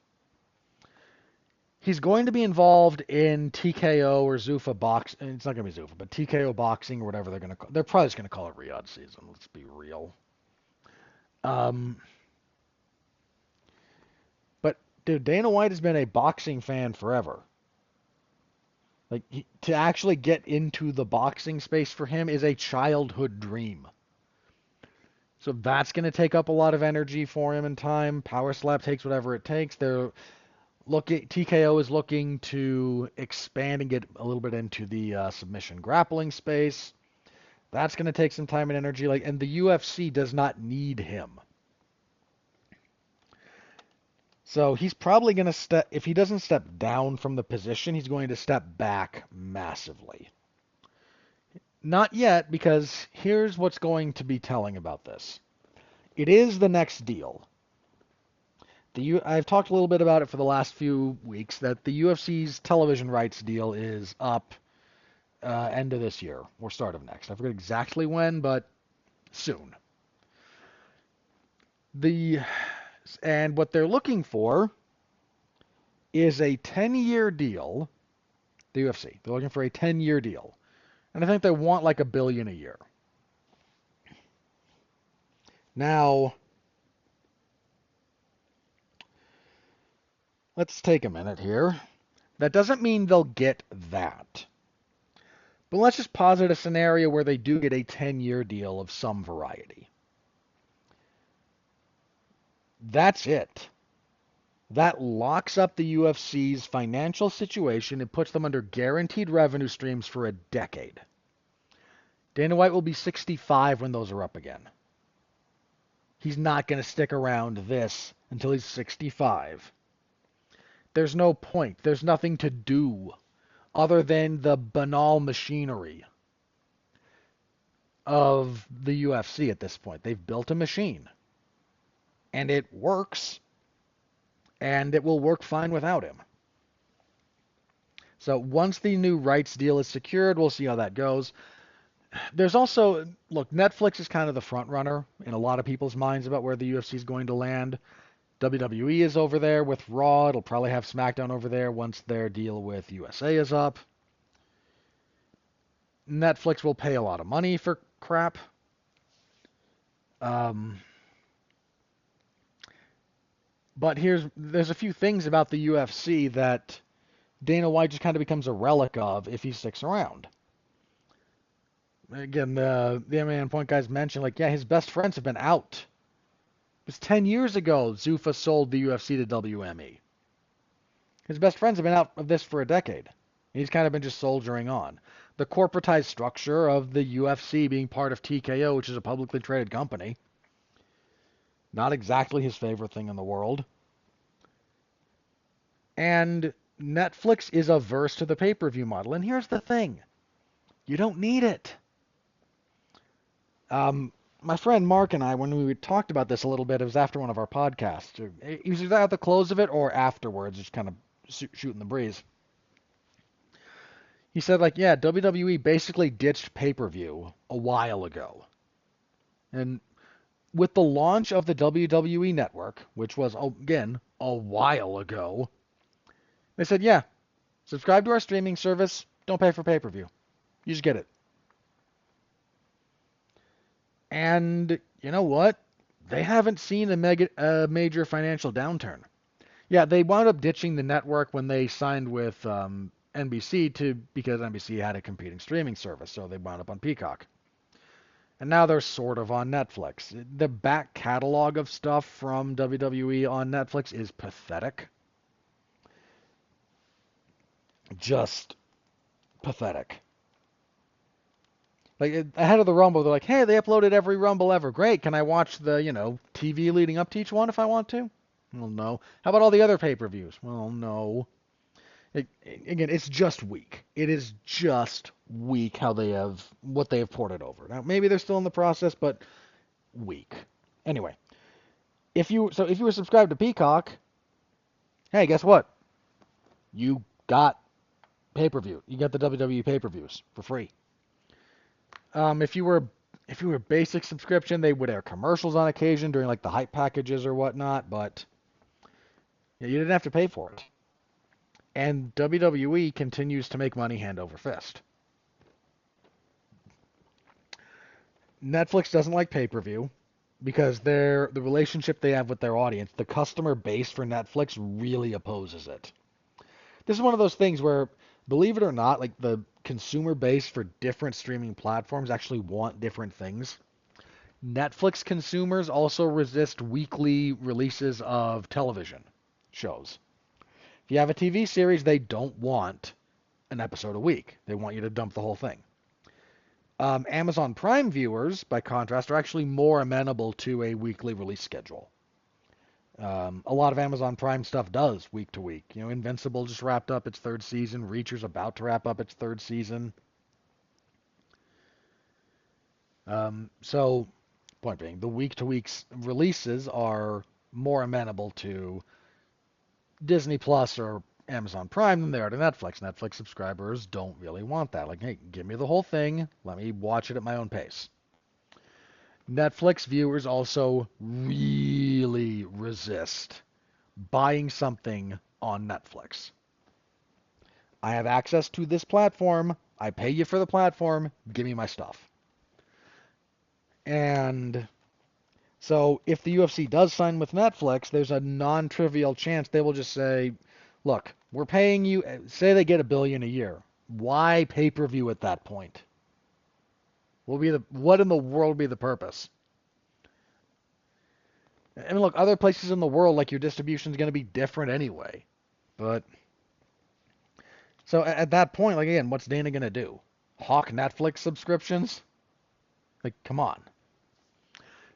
A: He's going to be involved in TKO or Zuffa box. It's not going to be Zuffa, but TKO boxing or whatever they're going to call. They're probably just going to call it Riyadh season. Let's be real. But dude, Dana White has been a boxing fan forever. Like to actually get into the boxing space for him is a childhood dream. So that's going to take up a lot of energy for him and time. Power Slap takes whatever it takes. TKO is looking to expand and get a little bit into the submission grappling space. That's going to take some time and energy. And the UFC does not need him. So he's probably going to if he doesn't step down from the position, he's going to step back massively. Not yet, because here's what's going to be telling about this. It is the next deal. I've talked a little bit about it for the last few weeks, that the UFC's television rights deal is up end of this year, or start of next. I forget exactly when, but soon. And what they're looking for is a 10-year deal, the UFC. They're looking for a 10-year deal. And I think they want like $1 billion a year. Now, let's take a minute here. That doesn't mean they'll get that. But let's just posit a scenario where they do get a 10-year deal of some variety. That's it. That locks up the UFC's financial situation and puts them under guaranteed revenue streams for a decade. Dana White will be 65 when those are up again. He's not going to stick around this until he's 65. There's no point. There's nothing to do other than the banal machinery of the UFC at this point. They've built a machine, and it works, and it will work fine without him. So once the new rights deal is secured, we'll see how that goes. There's also, look, Netflix is kind of the front runner in a lot of people's minds about where the UFC is going to land. WWE is over there with Raw. It'll probably have SmackDown over there once their deal with USA is up. Netflix will pay a lot of money for crap. But there's a few things about the UFC that Dana White just kind of becomes a relic of if he sticks around. Again, the MMA Point guys mentioned, like, yeah, his best friends have been out. It was 10 years ago Zuffa sold the UFC to WME. His best friends have been out of this for a decade. He's kind of been just soldiering on. The corporatized structure of the UFC being part of TKO, which is a publicly traded company, not exactly his favorite thing in the world. And Netflix is averse to the pay-per-view model. And here's the thing. You don't need it. My friend Mark and I, when we talked about this a little bit, it was after one of our podcasts. It was either at the close of it or afterwards, just kind of shooting the breeze. He said, like, yeah, WWE basically ditched pay-per-view a while ago. And with the launch of the WWE Network, which was, again, a while ago, they said, yeah, subscribe to our streaming service, don't pay for pay-per-view. You just get it. And you know what? They haven't seen a major financial downturn. Yeah, they wound up ditching the network when they signed with NBC because NBC had a competing streaming service, so they wound up on Peacock. And now they're sort of on Netflix. The back catalog of stuff from WWE on Netflix is pathetic. Just pathetic. Like, ahead of the Rumble, they're like, hey, they uploaded every Rumble ever. Great. Can I watch the, TV leading up to each one if I want to? Well, no. How about all the other pay-per-views? Well, no. Again, it's just weak. It is just weak what they have ported over. Now, maybe they're still in the process, but weak. Anyway, if you were subscribed to Peacock, hey, guess what? You got pay-per-view. You got the WWE pay-per-views for free. If you were basic subscription, they would air commercials on occasion during like the hype packages or whatnot, but you didn't have to pay for it. And WWE continues to make money hand over fist. Netflix doesn't like pay-per-view because the relationship they have with their audience, the customer base for Netflix really opposes it. This is one of those things where, believe it or not, like the consumer base for different streaming platforms actually want different things. Netflix consumers also resist weekly releases of television shows. If you have a TV series, they don't want an episode a week. They want you to dump the whole thing. Amazon Prime viewers, by contrast, are actually more amenable to a weekly release schedule. A lot of Amazon Prime stuff does week to week. Invincible just wrapped up its 3rd season. Reacher's about to wrap up its 3rd season. So, point being, the week-to-week releases are more amenable to Disney Plus or Amazon Prime than they are to Netflix. Netflix subscribers don't really want that. Like, hey, give me the whole thing. Let me watch it at my own pace. Netflix viewers also really resist buying something on Netflix. I have access to this platform. I pay you for the platform. Give me my stuff. And so if the UFC does sign with Netflix, there's a non-trivial chance they will just say, look, we're paying you, say they get $1 billion a year. Why pay-per-view at that point? What in the world would be the purpose? I mean, look, other places in the world, like your distribution is going to be different anyway. But so at that point, like again, what's Dana going to do? Hawk Netflix subscriptions? Like, come on.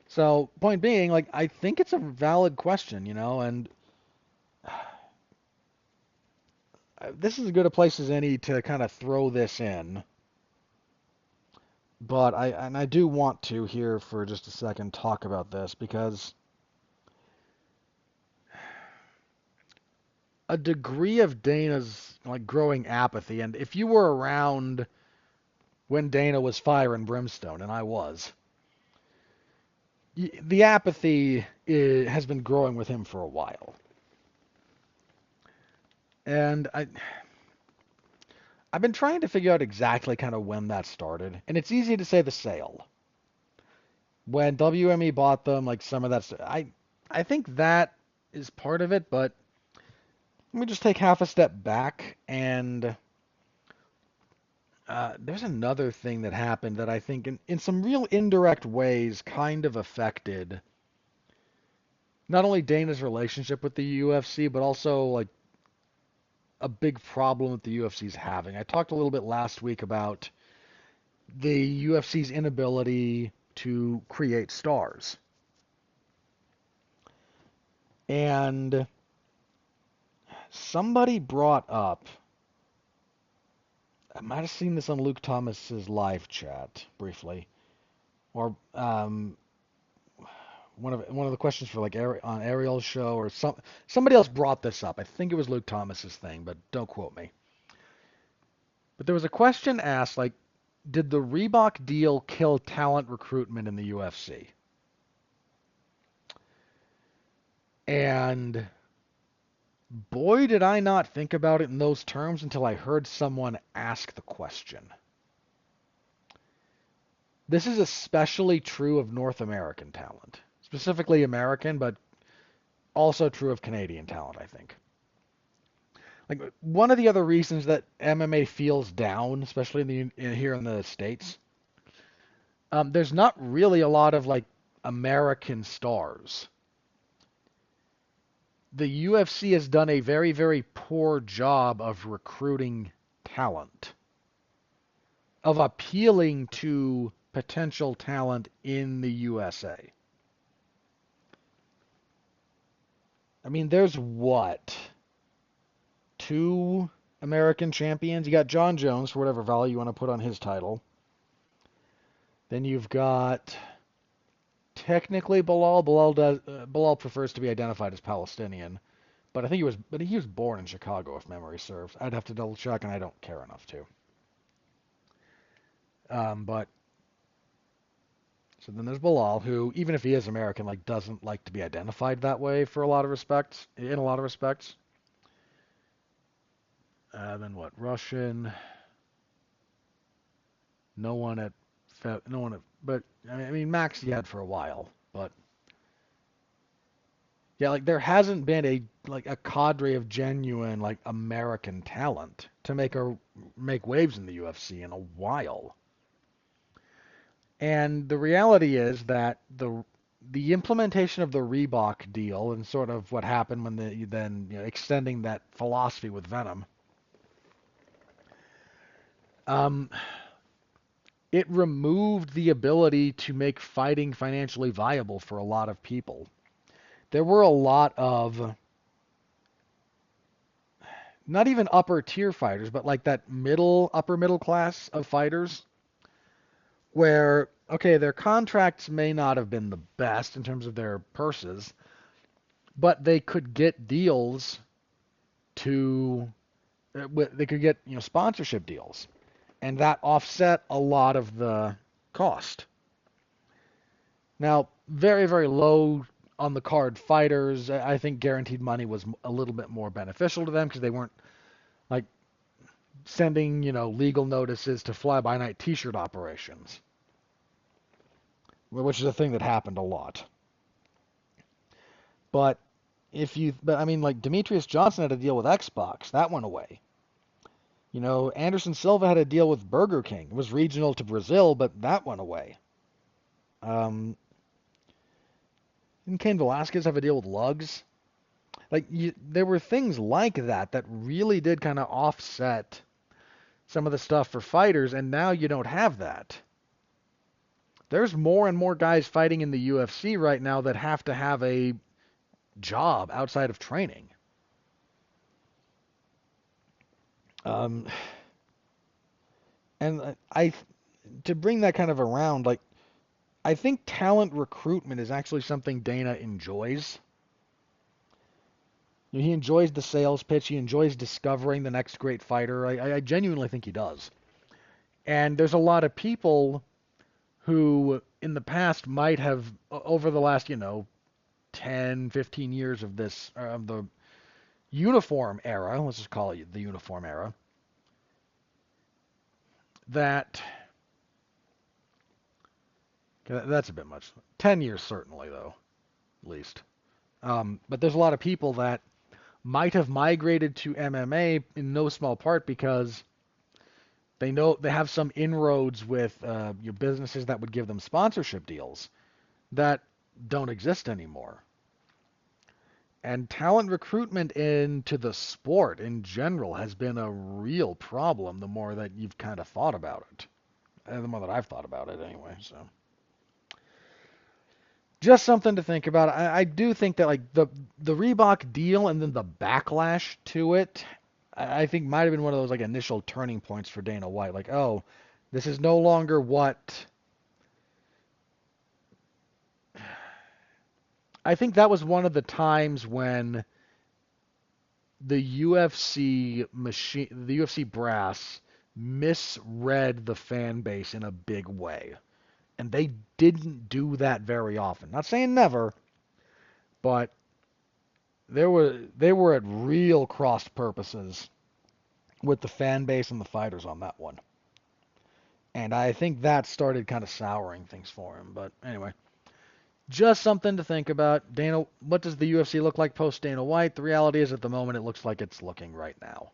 A: So point being, like, I think it's a valid question, and this is as good a place as any to kind of throw this in. But I do want to here for just a second talk about this because a degree of Dana's like growing apathy, and if you were around when Dana was fire and brimstone, and I was, the apathy has been growing with him for a while. And I've been trying to figure out exactly kind of when that started, and it's easy to say the sale. When WME bought them, like some of that stuff, I think that is part of it, but let me just take half a step back, and there's another thing that happened that I think in some real indirect ways kind of affected not only Dana's relationship with the UFC, but also like a big problem that the UFC's having. I talked a little bit last week about the UFC's inability to create stars. And somebody brought up, I might have seen this on Luke Thomas's live chat briefly, or one of the questions for like on Ariel's show, or somebody else brought this up. I think it was Luke Thomas's thing, but don't quote me. But there was a question asked like, did the Reebok deal kill talent recruitment in the UFC? And boy, did I not think about it in those terms until I heard someone ask the question. This is especially true of North American talent, specifically American, but also true of Canadian talent, I think. Like one of the other reasons that MMA feels down, especially here in the States, there's not really a lot of like American stars. The UFC has done a very, very poor job of recruiting talent, of appealing to potential talent in the USA. I mean, there's what? 2 American champions? You got John Jones, for whatever value you want to put on his title. Then you've got technically Bilal. Bilal prefers to be identified as Palestinian, but I think he was born in Chicago, if memory serves. I'd have to double check, and I don't care enough to. But so then there's Bilal, who even if he is American, like doesn't like to be identified that way for a lot of respects. In a lot of respects. Then what? Russian. No one at, but I mean Max he had for a while, but yeah, like there hasn't been a cadre of genuine like American talent to make waves in the UFC in a while. And the reality is that the implementation of the Reebok deal and sort of what happened when then extending that philosophy with Venom, it removed the ability to make fighting financially viable for a lot of people. There were a lot of not even upper tier fighters, but like that upper middle class of fighters where, okay, their contracts may not have been the best in terms of their purses, but they could get deals they could get, sponsorship deals, and that offset a lot of the cost. Now, very, very low on the card fighters, I think guaranteed money was a little bit more beneficial to them because they weren't like sending, legal notices to fly-by-night T-shirt operations, which is a thing that happened a lot. But I mean, like Demetrius Johnson had a deal with Xbox, that went away. Anderson Silva had a deal with Burger King. It was regional to Brazil, but that went away. Um, didn't Cain Velasquez have a deal with Lugs? There were things like that really did kind of offset some of the stuff for fighters, and now you don't have that. There's more and more guys fighting in the UFC right now that have to have a job outside of training. Um, and to bring that kind of around, I think talent recruitment is actually something Dana enjoys. He enjoys the sales pitch. He enjoys discovering the next great fighter. I genuinely think he does. And there's a lot of people who in the past might have, over the last, 10, 15 years of the uniform era, let's just call it the uniform era, that's a bit much. 10 years certainly, though, at least. But there's a lot of people that might have migrated to MMA in no small part because they know they have some inroads with your businesses that would give them sponsorship deals that don't exist anymore. And talent recruitment into the sport in general has been a real problem the more that you've kind of thought about it. And the more that I've thought about it anyway, so. Just something to think about. I do think that the Reebok deal and then the backlash to it, I think might have been one of those initial turning points for Dana White. Oh, this is no longer what. I think that was one of the times when the UFC brass misread the fan base in a big way. And they didn't do that very often. Not saying never, but they were at real crossed purposes with the fan base and the fighters on that one. And I think that started kind of souring things for him. But anyway, just something to think about. What does the UFC look like post Dana White? The reality is at the moment it looks like it's looking right now.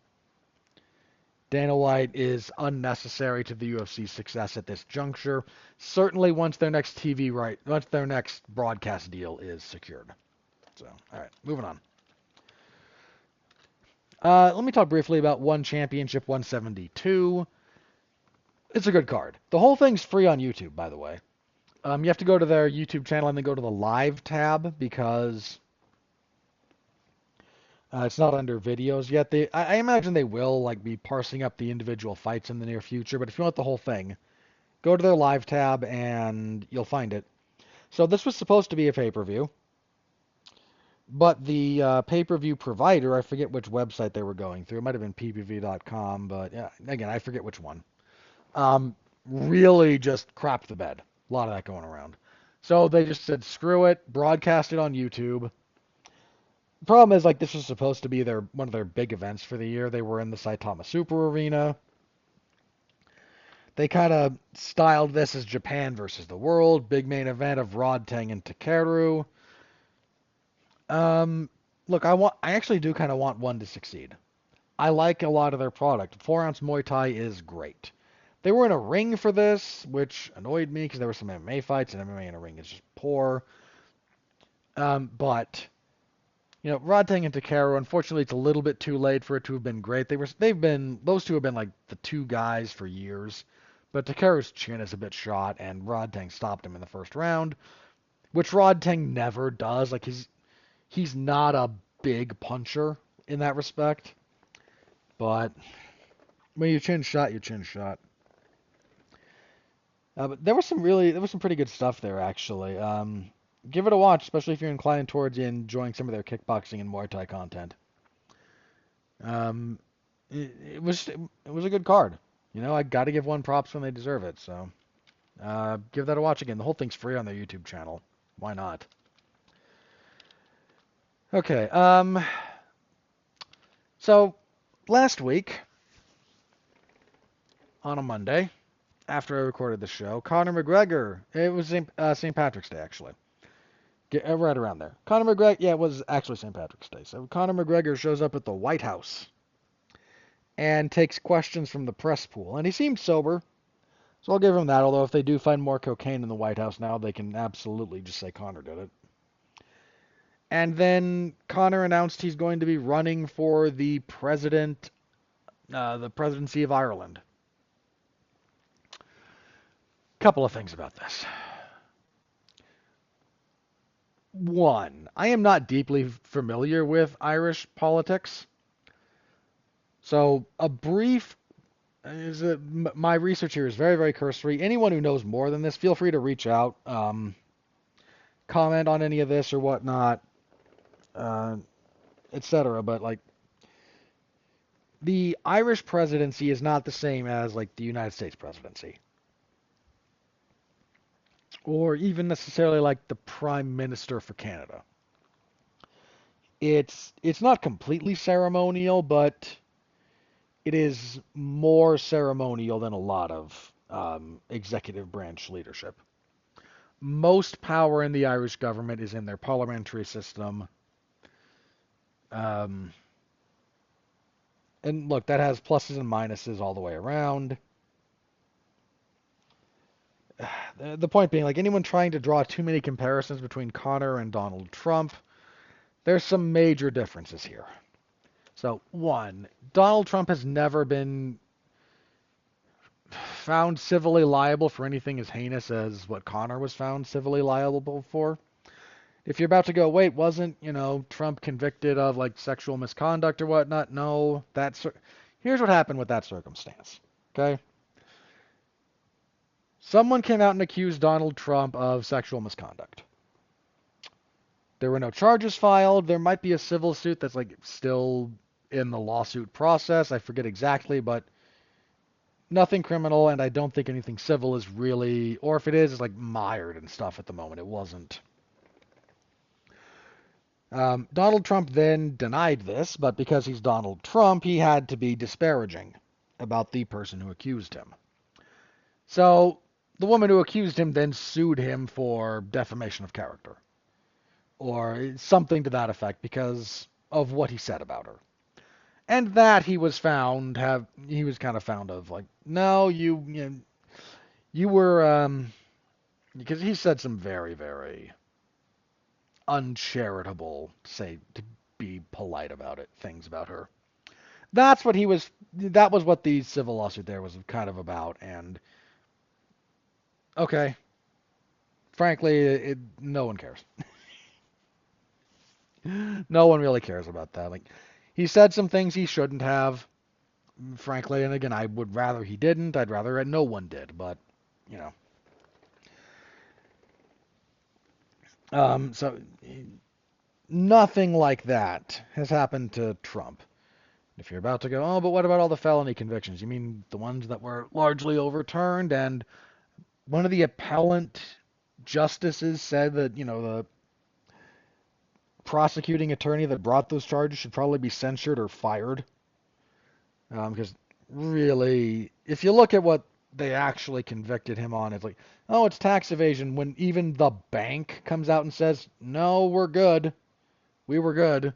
A: Dana White is unnecessary to the UFC's success at this juncture. Certainly once their next broadcast deal is secured. So, all right, moving on. Let me talk briefly about One Championship 172. It's a good card. The whole thing's free on YouTube, by the way. You have to go to their YouTube channel and then go to the live tab because it's not under videos yet. I imagine they will be parsing up the individual fights in the near future. But if you want the whole thing, go to their live tab and you'll find it. So this was supposed to be a pay-per-view, but the pay-per-view provider, I forget which website they were going through. It might have been ppv.com, but yeah, again, I forget which one. Really just crapped the bed. A lot of that going around. So they just said, screw it, broadcast it on YouTube. The problem is, this was supposed to be one of their big events for the year. They were in the Saitama Super Arena. They kind of styled this as Japan versus the world, big main event of Rodtang and Takeru. Look, I actually do kind of want one to succeed. I like a lot of their product. 4-ounce Muay Thai is great. They were in a ring for this, which annoyed me because there were some MMA fights, and MMA in a ring is just poor. But Rodtang and Takeru, unfortunately, it's a little bit too late for it to have been great. Those two have been the two guys for years. But Takeru's chin is a bit shot, and Rodtang stopped him in the first round, which Rodtang never does. He's not a big puncher in that respect. But when your chin's shot, your chin's shot. But there was some pretty good stuff there, actually. Give it a watch, especially if you're inclined towards enjoying some of their kickboxing and Muay Thai content. It was a good card. I got to give one props when they deserve it. So give that a watch again. The whole thing's free on their YouTube channel. Why not? Okay. So last week on a Monday after I recorded the show, Conor McGregor, it was St. Patrick's Day actually. Right around there. Conor McGregor, yeah, it was actually St. Patrick's Day. So Conor McGregor shows up at the White House and takes questions from the press pool. And he seemed sober, so I'll give him that. Although if they do find more cocaine in the White House now, they can absolutely just say Conor did it. And then Conor announced he's going to be running for the presidency of Ireland. Couple of things about this. One, I am not deeply familiar with Irish politics. So a brief my research here is very, very cursory. Anyone who knows more than this, feel free to reach out, comment on any of this or whatnot, uh, etc. But like the Irish presidency is not the same as like the United States presidency, or even necessarily like the Prime Minister for Canada. It's not completely ceremonial, but it is more ceremonial than a lot of executive branch leadership. Most power in the Irish government is in their parliamentary system. Um, and look, that has pluses and minuses all the way around. The point being, like anyone trying to draw too many comparisons between Conor and Donald Trump, there's some major differences here. So, one, Donald Trump has never been found civilly liable for anything as heinous as what Conor was found civilly liable for. If you're about to go, wait, wasn't, Trump convicted of like sexual misconduct or whatnot? No, here's what happened with that circumstance. Okay? Someone came out and accused Donald Trump of sexual misconduct. There were no charges filed. There might be a civil suit that's like still in the lawsuit process. I forget exactly, but nothing criminal, and I don't think anything civil is really, or if it is, it's like mired and stuff at the moment. It wasn't. Donald Trump then denied this, but because he's Donald Trump, he had to be disparaging about the person who accused him. So the woman who accused him then sued him for defamation of character, or something to that effect, because of what he said about her. And that he was kind of found of like, no, you were, because he said some very, very uncharitable, to be polite about it, things about her. That was what the civil lawsuit there was kind of about. And okay, frankly, no one cares. No one really cares about that. Like, he said some things he shouldn't have, frankly, and again, I would rather he didn't. I'd rather no one did, but you know. So nothing like that has happened to Trump. If you're about to go, oh, but what about all the felony convictions? You mean the ones that were largely overturned? And one of the appellant justices said that, the prosecuting attorney that brought those charges should probably be censured or fired. Because really, if you look at what they actually convicted him on, it's like, oh, it's tax evasion, when even the bank comes out and says, no, we're good. We were good.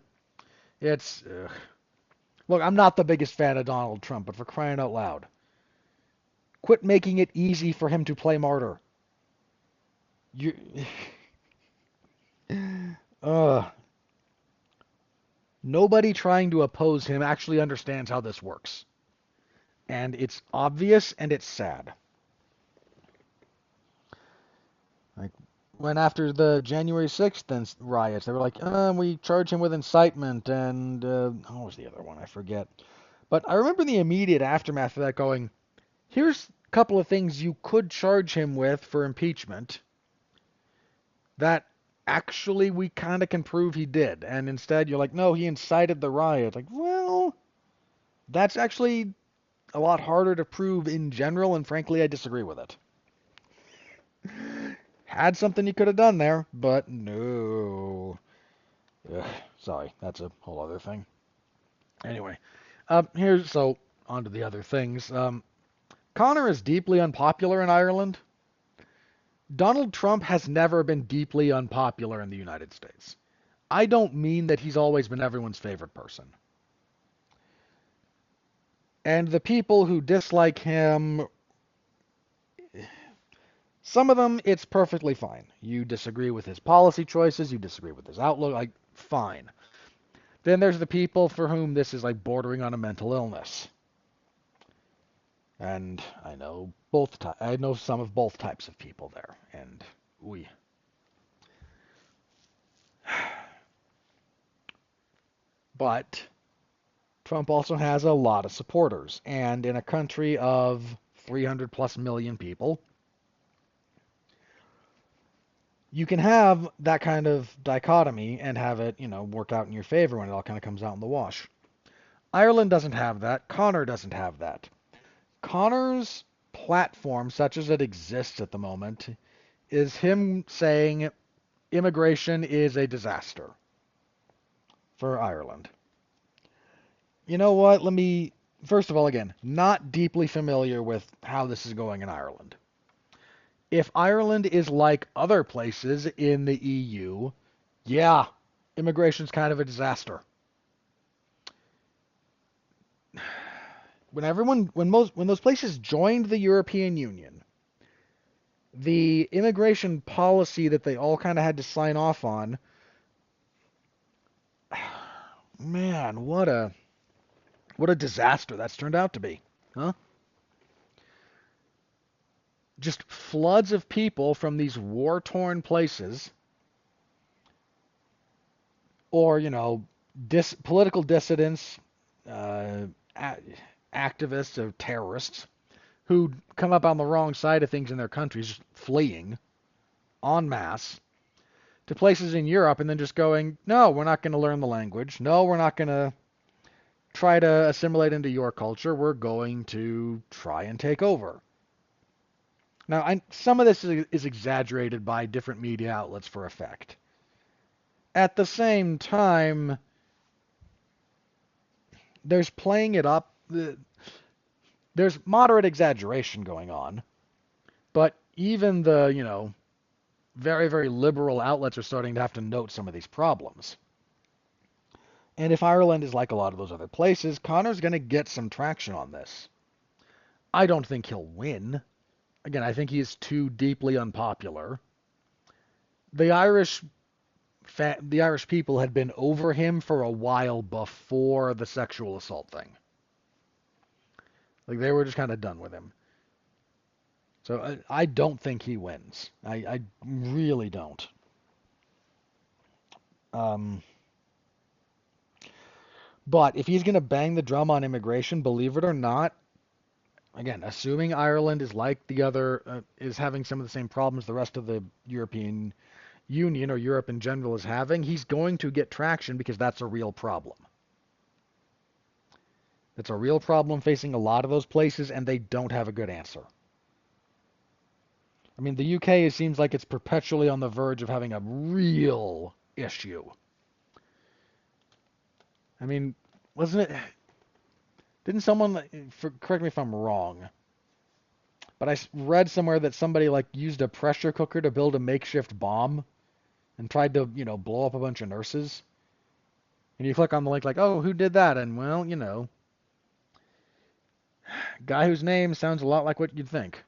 A: It's, ugh. Look, I'm not the biggest fan of Donald Trump, but for crying out loud, quit making it easy for him to play martyr. You, nobody trying to oppose him actually understands how this works. And it's obvious and it's sad. Like, when after the January 6th riots, they were like, we charge him with incitement and, what was the other one? I forget. But I remember the immediate aftermath of that going, here's a couple of things you could charge him with for impeachment that actually we kind of can prove he did. And instead you're like, no, he incited the riot. Like, well, that's actually a lot harder to prove in general, and frankly, I disagree with it. Had something you could have done there, but no. Ugh, sorry, that's a whole other thing. Anyway, so on to the other things. Conor is deeply unpopular in Ireland. Donald Trump has never been deeply unpopular in the United States. I don't mean that he's always been everyone's favorite person. And the people who dislike him, some of them, it's perfectly fine. You disagree with his policy choices, you disagree with his outlook, like, fine. Then there's the people for whom this is like bordering on a mental illness. And I know I know some of both types of people there. And we. But Trump also has a lot of supporters. And in a country of 300 plus million people, you can have that kind of dichotomy and have it, work out in your favor when it all kind of comes out in the wash. Ireland doesn't have that. Conor doesn't have that. Conor's platform, such as it exists at the moment, is him saying immigration is a disaster for Ireland. You know what? First of all, again, not deeply familiar with how this is going in Ireland. If Ireland is like other places in the EU, yeah, immigration's kind of a disaster. When those places joined the European Union, the immigration policy that they all kind of had to sign off on, man, what a disaster that's turned out to be, huh? Just floods of people from these war-torn places, or political dissidents, uh, activists, or terrorists who come up on the wrong side of things in their countries, just fleeing en masse to places in Europe, and then just going, no, we're not going to learn the language. No, we're not going to try to assimilate into your culture. We're going to try and take over. Now, some of this is exaggerated by different media outlets for effect. At the same time, there's playing it up. There's moderate exaggeration going on, but even the, very, very liberal outlets are starting to have to note some of these problems. And if Ireland is like a lot of those other places, Conor's going to get some traction on this. I don't think he'll win. Again, I think he's too deeply unpopular. The Irish people had been over him for a while before the sexual assault thing. Like, they were just kind of done with him. So I don't think he wins. I really don't. But if he's going to bang the drum on immigration, believe it or not, again, assuming Ireland is like the other, is having some of the same problems the rest of the European Union or Europe in general is having, he's going to get traction because that's a real problem. That's a real problem facing a lot of those places, and they don't have a good answer. I mean, the UK, it seems like it's perpetually on the verge of having a real issue. I mean, wasn't it... Didn't someone... correct me if I'm wrong, but I read somewhere that somebody, used a pressure cooker to build a makeshift bomb and tried to, blow up a bunch of nurses. And you click on the link oh, who did that? And, well, guy whose name sounds a lot like what you'd think.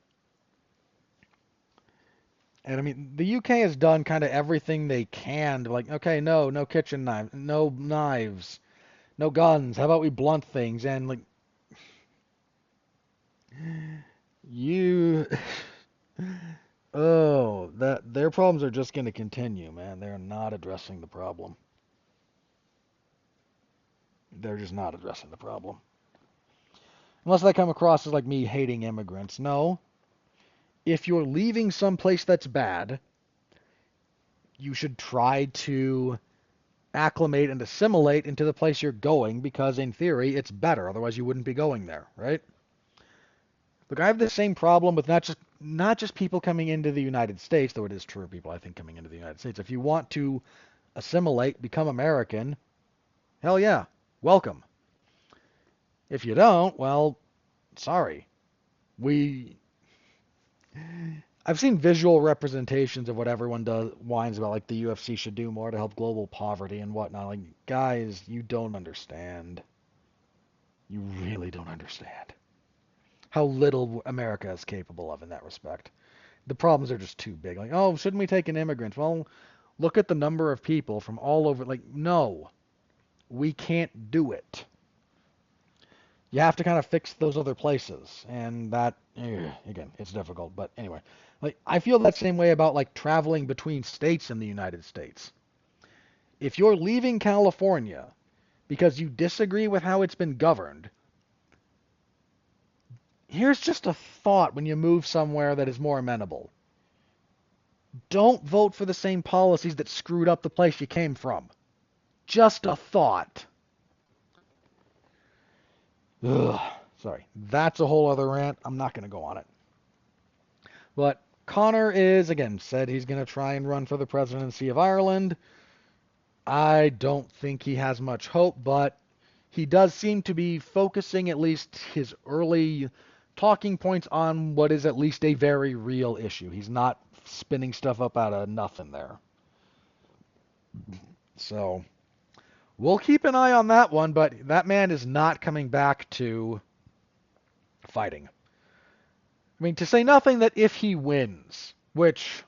A: And I mean, the UK has done kind of everything they can to okay, no kitchen knives, no knives, no guns. How about we blunt things? And you, oh, their problems are just going to continue, man. They're not addressing the problem. They're just not addressing the problem. Unless they come across as me hating immigrants. No. If you're leaving someplace that's bad, you should try to acclimate and assimilate into the place you're going because, in theory, it's better. Otherwise, you wouldn't be going there, right? Look, I have the same problem with not just people coming into the United States, though it is true people, I think, coming into the United States. If you want to assimilate, become American, hell yeah, welcome. If you don't, well, sorry. We I've seen visual representations of what everyone does whines about, like the UFC should do more to help global poverty and whatnot. Like, guys, you don't understand. You really don't understand how little America is capable of in that respect. The problems are just too big. Like, oh, shouldn't we take in immigrants? Well, look at the number of people from all over. Like, no, we can't do it. You have to kind of fix those other places, and that, again, it's difficult. But anyway, like I feel that same way about like traveling between states in the United States. If you're leaving California because you disagree with how it's been governed, here's just a thought when you move somewhere that is more amenable. Don't vote for the same policies that screwed up the place you came from. Just a thought. Ugh, sorry. That's a whole other rant. I'm not going to go on it. But Conor is, again, said he's going to try and run for the presidency of Ireland. I don't think he has much hope, but he does seem to be focusing at least his early talking points on what is at least a very real issue. He's not spinning stuff up out of nothing there. So we'll keep an eye on that one, but that man is not coming back to fighting. I mean, to say nothing that if he wins, which,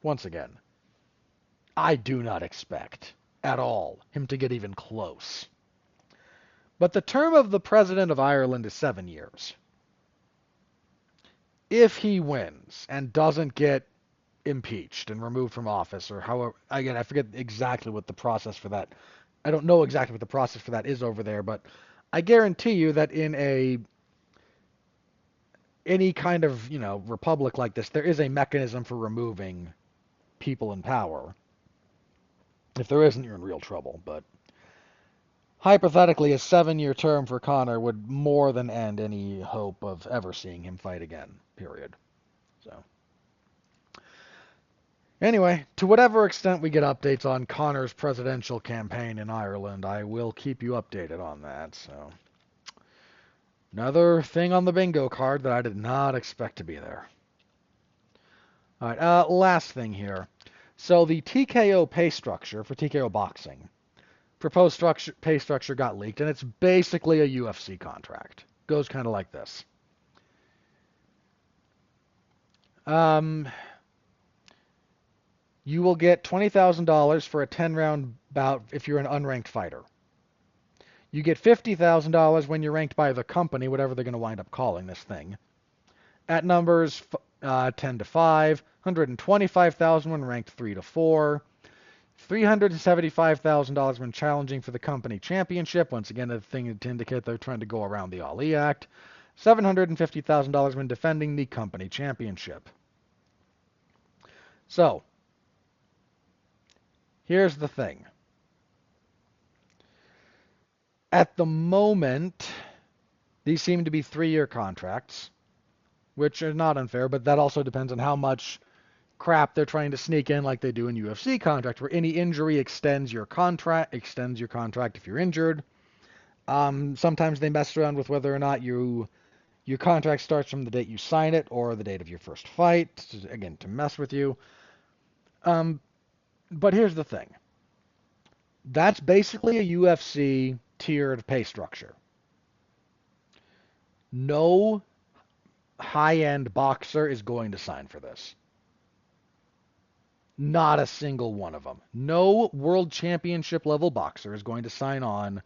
A: once again, I do not expect at all him to get even close. But the term of the President of Ireland is 7 years. If he wins and doesn't get impeached and removed from office, or however, again, I forget exactly what the process for that, I don't know exactly what the process for that is over there, but I guarantee you that in any kind of, republic like this, there is a mechanism for removing people in power. If there isn't, you're in real trouble, but hypothetically, a 7-year term for Conor would more than end any hope of ever seeing him fight again, period. So, anyway, to whatever extent we get updates on Conor's presidential campaign in Ireland, I will keep you updated on that. So, another thing on the bingo card that I did not expect to be there. All right, last thing here. So the TKO pay structure for TKO boxing, proposed pay structure got leaked, and it's basically a UFC contract. Goes kind of like this. You will get $20,000 for a 10-round bout if you're an unranked fighter. You get $50,000 when you're ranked by the company, whatever they're going to wind up calling this thing. At numbers 10 to 5, $125,000 when ranked 3 to 4, $375,000 when challenging for the company championship. Once again, a thing to indicate they're trying to go around the Ali Act. $750,000 when defending the company championship. So, here's the thing. At the moment, these seem to be 3-year contracts, which are not unfair, but that also depends on how much crap they're trying to sneak in like they do in UFC contract, where any injury extends your contract if you're injured. Sometimes they mess around with whether or not your contract starts from the date you sign it or the date of your first fight, again, to mess with you. But here's the thing. That's basically a UFC tiered pay structure. No high-end boxer is going to sign for this. Not a single one of them. No world championship level boxer is going to sign on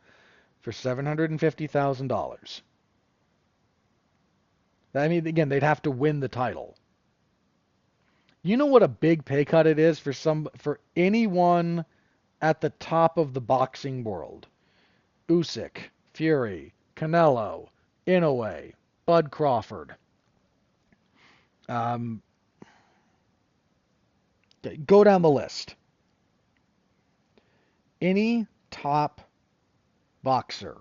A: for $750,000. I mean, again, they'd have to win the title. You know what a big pay cut it is for anyone at the top of the boxing world? Usyk, Fury, Canelo, Inoue, Bud Crawford. Go down the list. Any top boxer,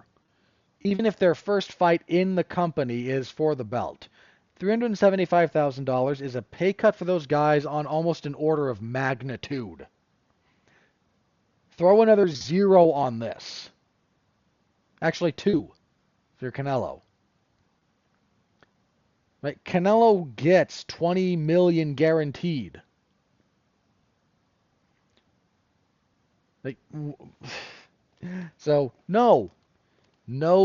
A: even if their first fight in the company is for the belt, $375,000 is a pay cut for those guys on almost an order of magnitude. Throw another 0 on this. Actually, 2 if you're Canelo. Like Canelo gets 20 million guaranteed. Like, so no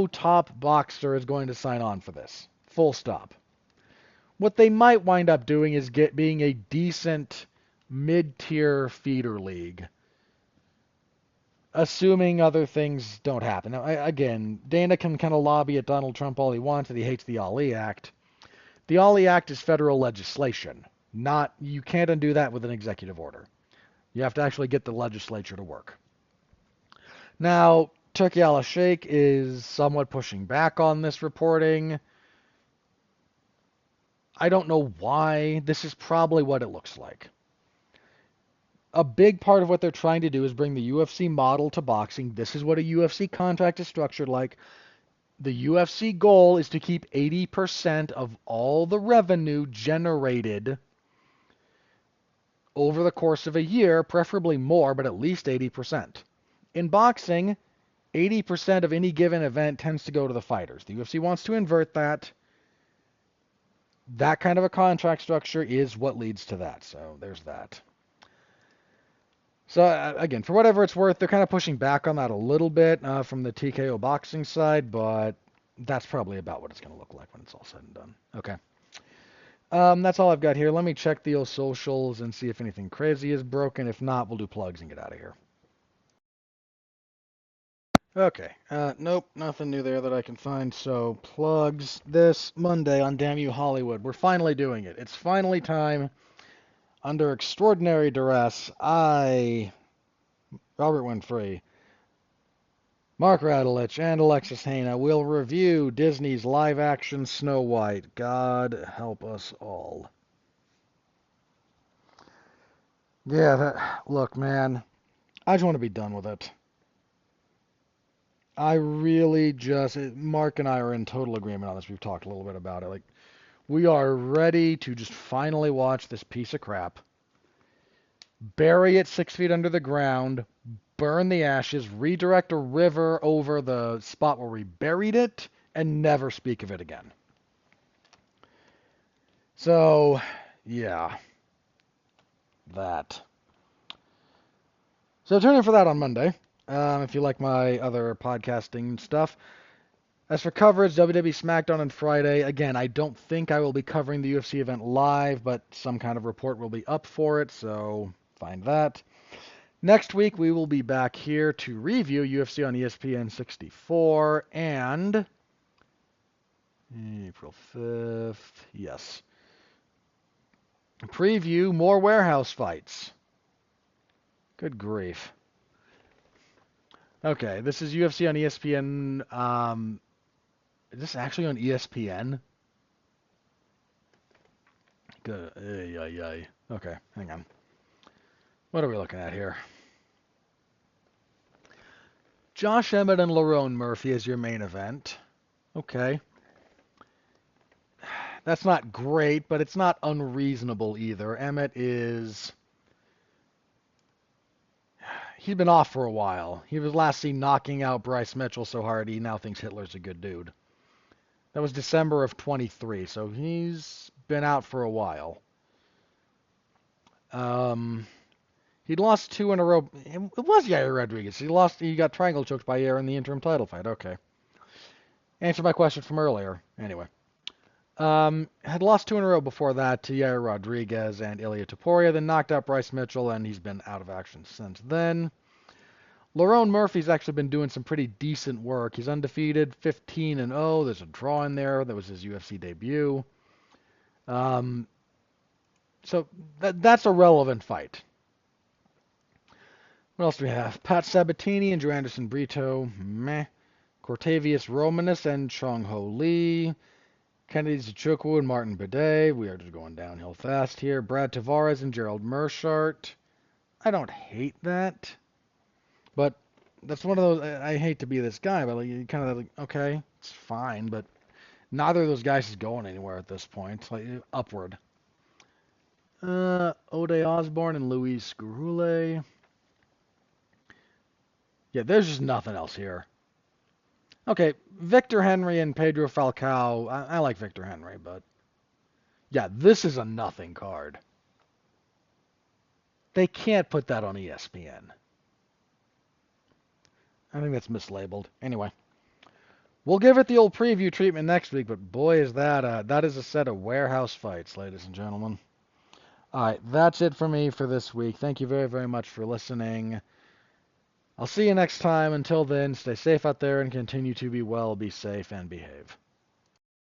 A: top boxer is going to sign on for this. Full stop. What they might wind up doing is being a decent mid-tier feeder league, assuming other things don't happen. Now, again, Dana can kind of lobby at Donald Trump all he wants that he hates the Ali Act. The Ali Act is federal legislation. You can't undo that with an executive order. You have to actually get the legislature to work. Now, Turki al-Sheikh is somewhat pushing back on this reporting. I don't know why. This is probably what it looks like. A big part of what they're trying to do is bring the UFC model to boxing. This is what a UFC contract is structured like. The UFC goal is to keep 80% of all the revenue generated over the course of a year, preferably more, but at least 80%. In boxing, 80% of any given event tends to go to the fighters. The UFC wants to invert that. That kind of a contract structure is what leads to that. So there's that. So again, for whatever it's worth, they're kind of pushing back on that a little bit from the TKO boxing side, but that's probably about what it's going to look like when it's all said and done. Okay. That's all I've got here. Let me check the old socials and see if anything crazy is broken. If not, we'll do plugs and get out of here. Okay. Nope, nothing new there that I can find. So plugs this Monday on Damn You Hollywood. We're finally doing it. It's finally time. Under extraordinary duress, Robert Winfree, Mark Radulich, and Alexis Hana will review Disney's live-action Snow White. God help us all. Yeah, look, man, I just want to be done with it. I really Mark and I are in total agreement on this. We've talked a little bit about it. Like, we are ready to just finally watch this piece of crap, bury it 6 feet under the ground, burn the ashes, redirect a river over the spot where we buried it, and never speak of it again. So, yeah, that. So tune in for that on Monday, if you like my other podcasting stuff. As for coverage, WWE SmackDown on Friday. Again, I don't think I will be covering the UFC event live, but some kind of report will be up for it, so find that. Next week, we will be back here to review UFC on ESPN 64 and April 5th, yes. Preview more warehouse fights. Good grief. Okay, this is UFC on ESPN. Is this actually on ESPN? Good. Okay, hang on. What are we looking at here? Josh Emmett and Lerone Murphy as your main event. Okay. That's not great, but it's not unreasonable either. He's been off for a while. He was last seen knocking out Bryce Mitchell so hard he now thinks Hitler's a good dude. That was December of 23, so he's been out for a while. He'd lost 2 in a row. It was Yair Rodriguez. He got triangle choked by Yair in the interim title fight. Okay. Answer my question from earlier. Anyway. Had lost 2 in a row before that to Yair Rodriguez and Ilya Topuria, then knocked out Bryce Mitchell, and he's been out of action since then. Lerone Murphy's actually been doing some pretty decent work. He's undefeated, 15-0. There's a draw in there. That was his UFC debut. So that's a relevant fight. What else do we have? Pat Sabatini and Drew Anderson Brito. Meh. Cortavius Romanus and Chong Ho Lee. Kennedy Zachukwu and Martin Bidet. We are just going downhill fast here. Brad Tavares and Gerald Mershart. I don't hate that. But that's one of those, I hate to be this guy, but you kind of like, okay, it's fine, but neither of those guys is going anywhere at this point. Like, upward. Ode Osborne and Luis Gurule. Yeah, there's just nothing else here. Okay, Victor Henry and Pedro Falcao. I like Victor Henry, but Yeah, this is a nothing card. They can't put that on ESPN. I think that's mislabeled. Anyway, we'll give it the old preview treatment next week, but boy, is that is a set of warehouse fights, ladies and gentlemen. All right, that's it for me for this week. Thank you very, very much for listening. I'll see you next time. Until then, stay safe out there and continue to be well, be safe, and behave.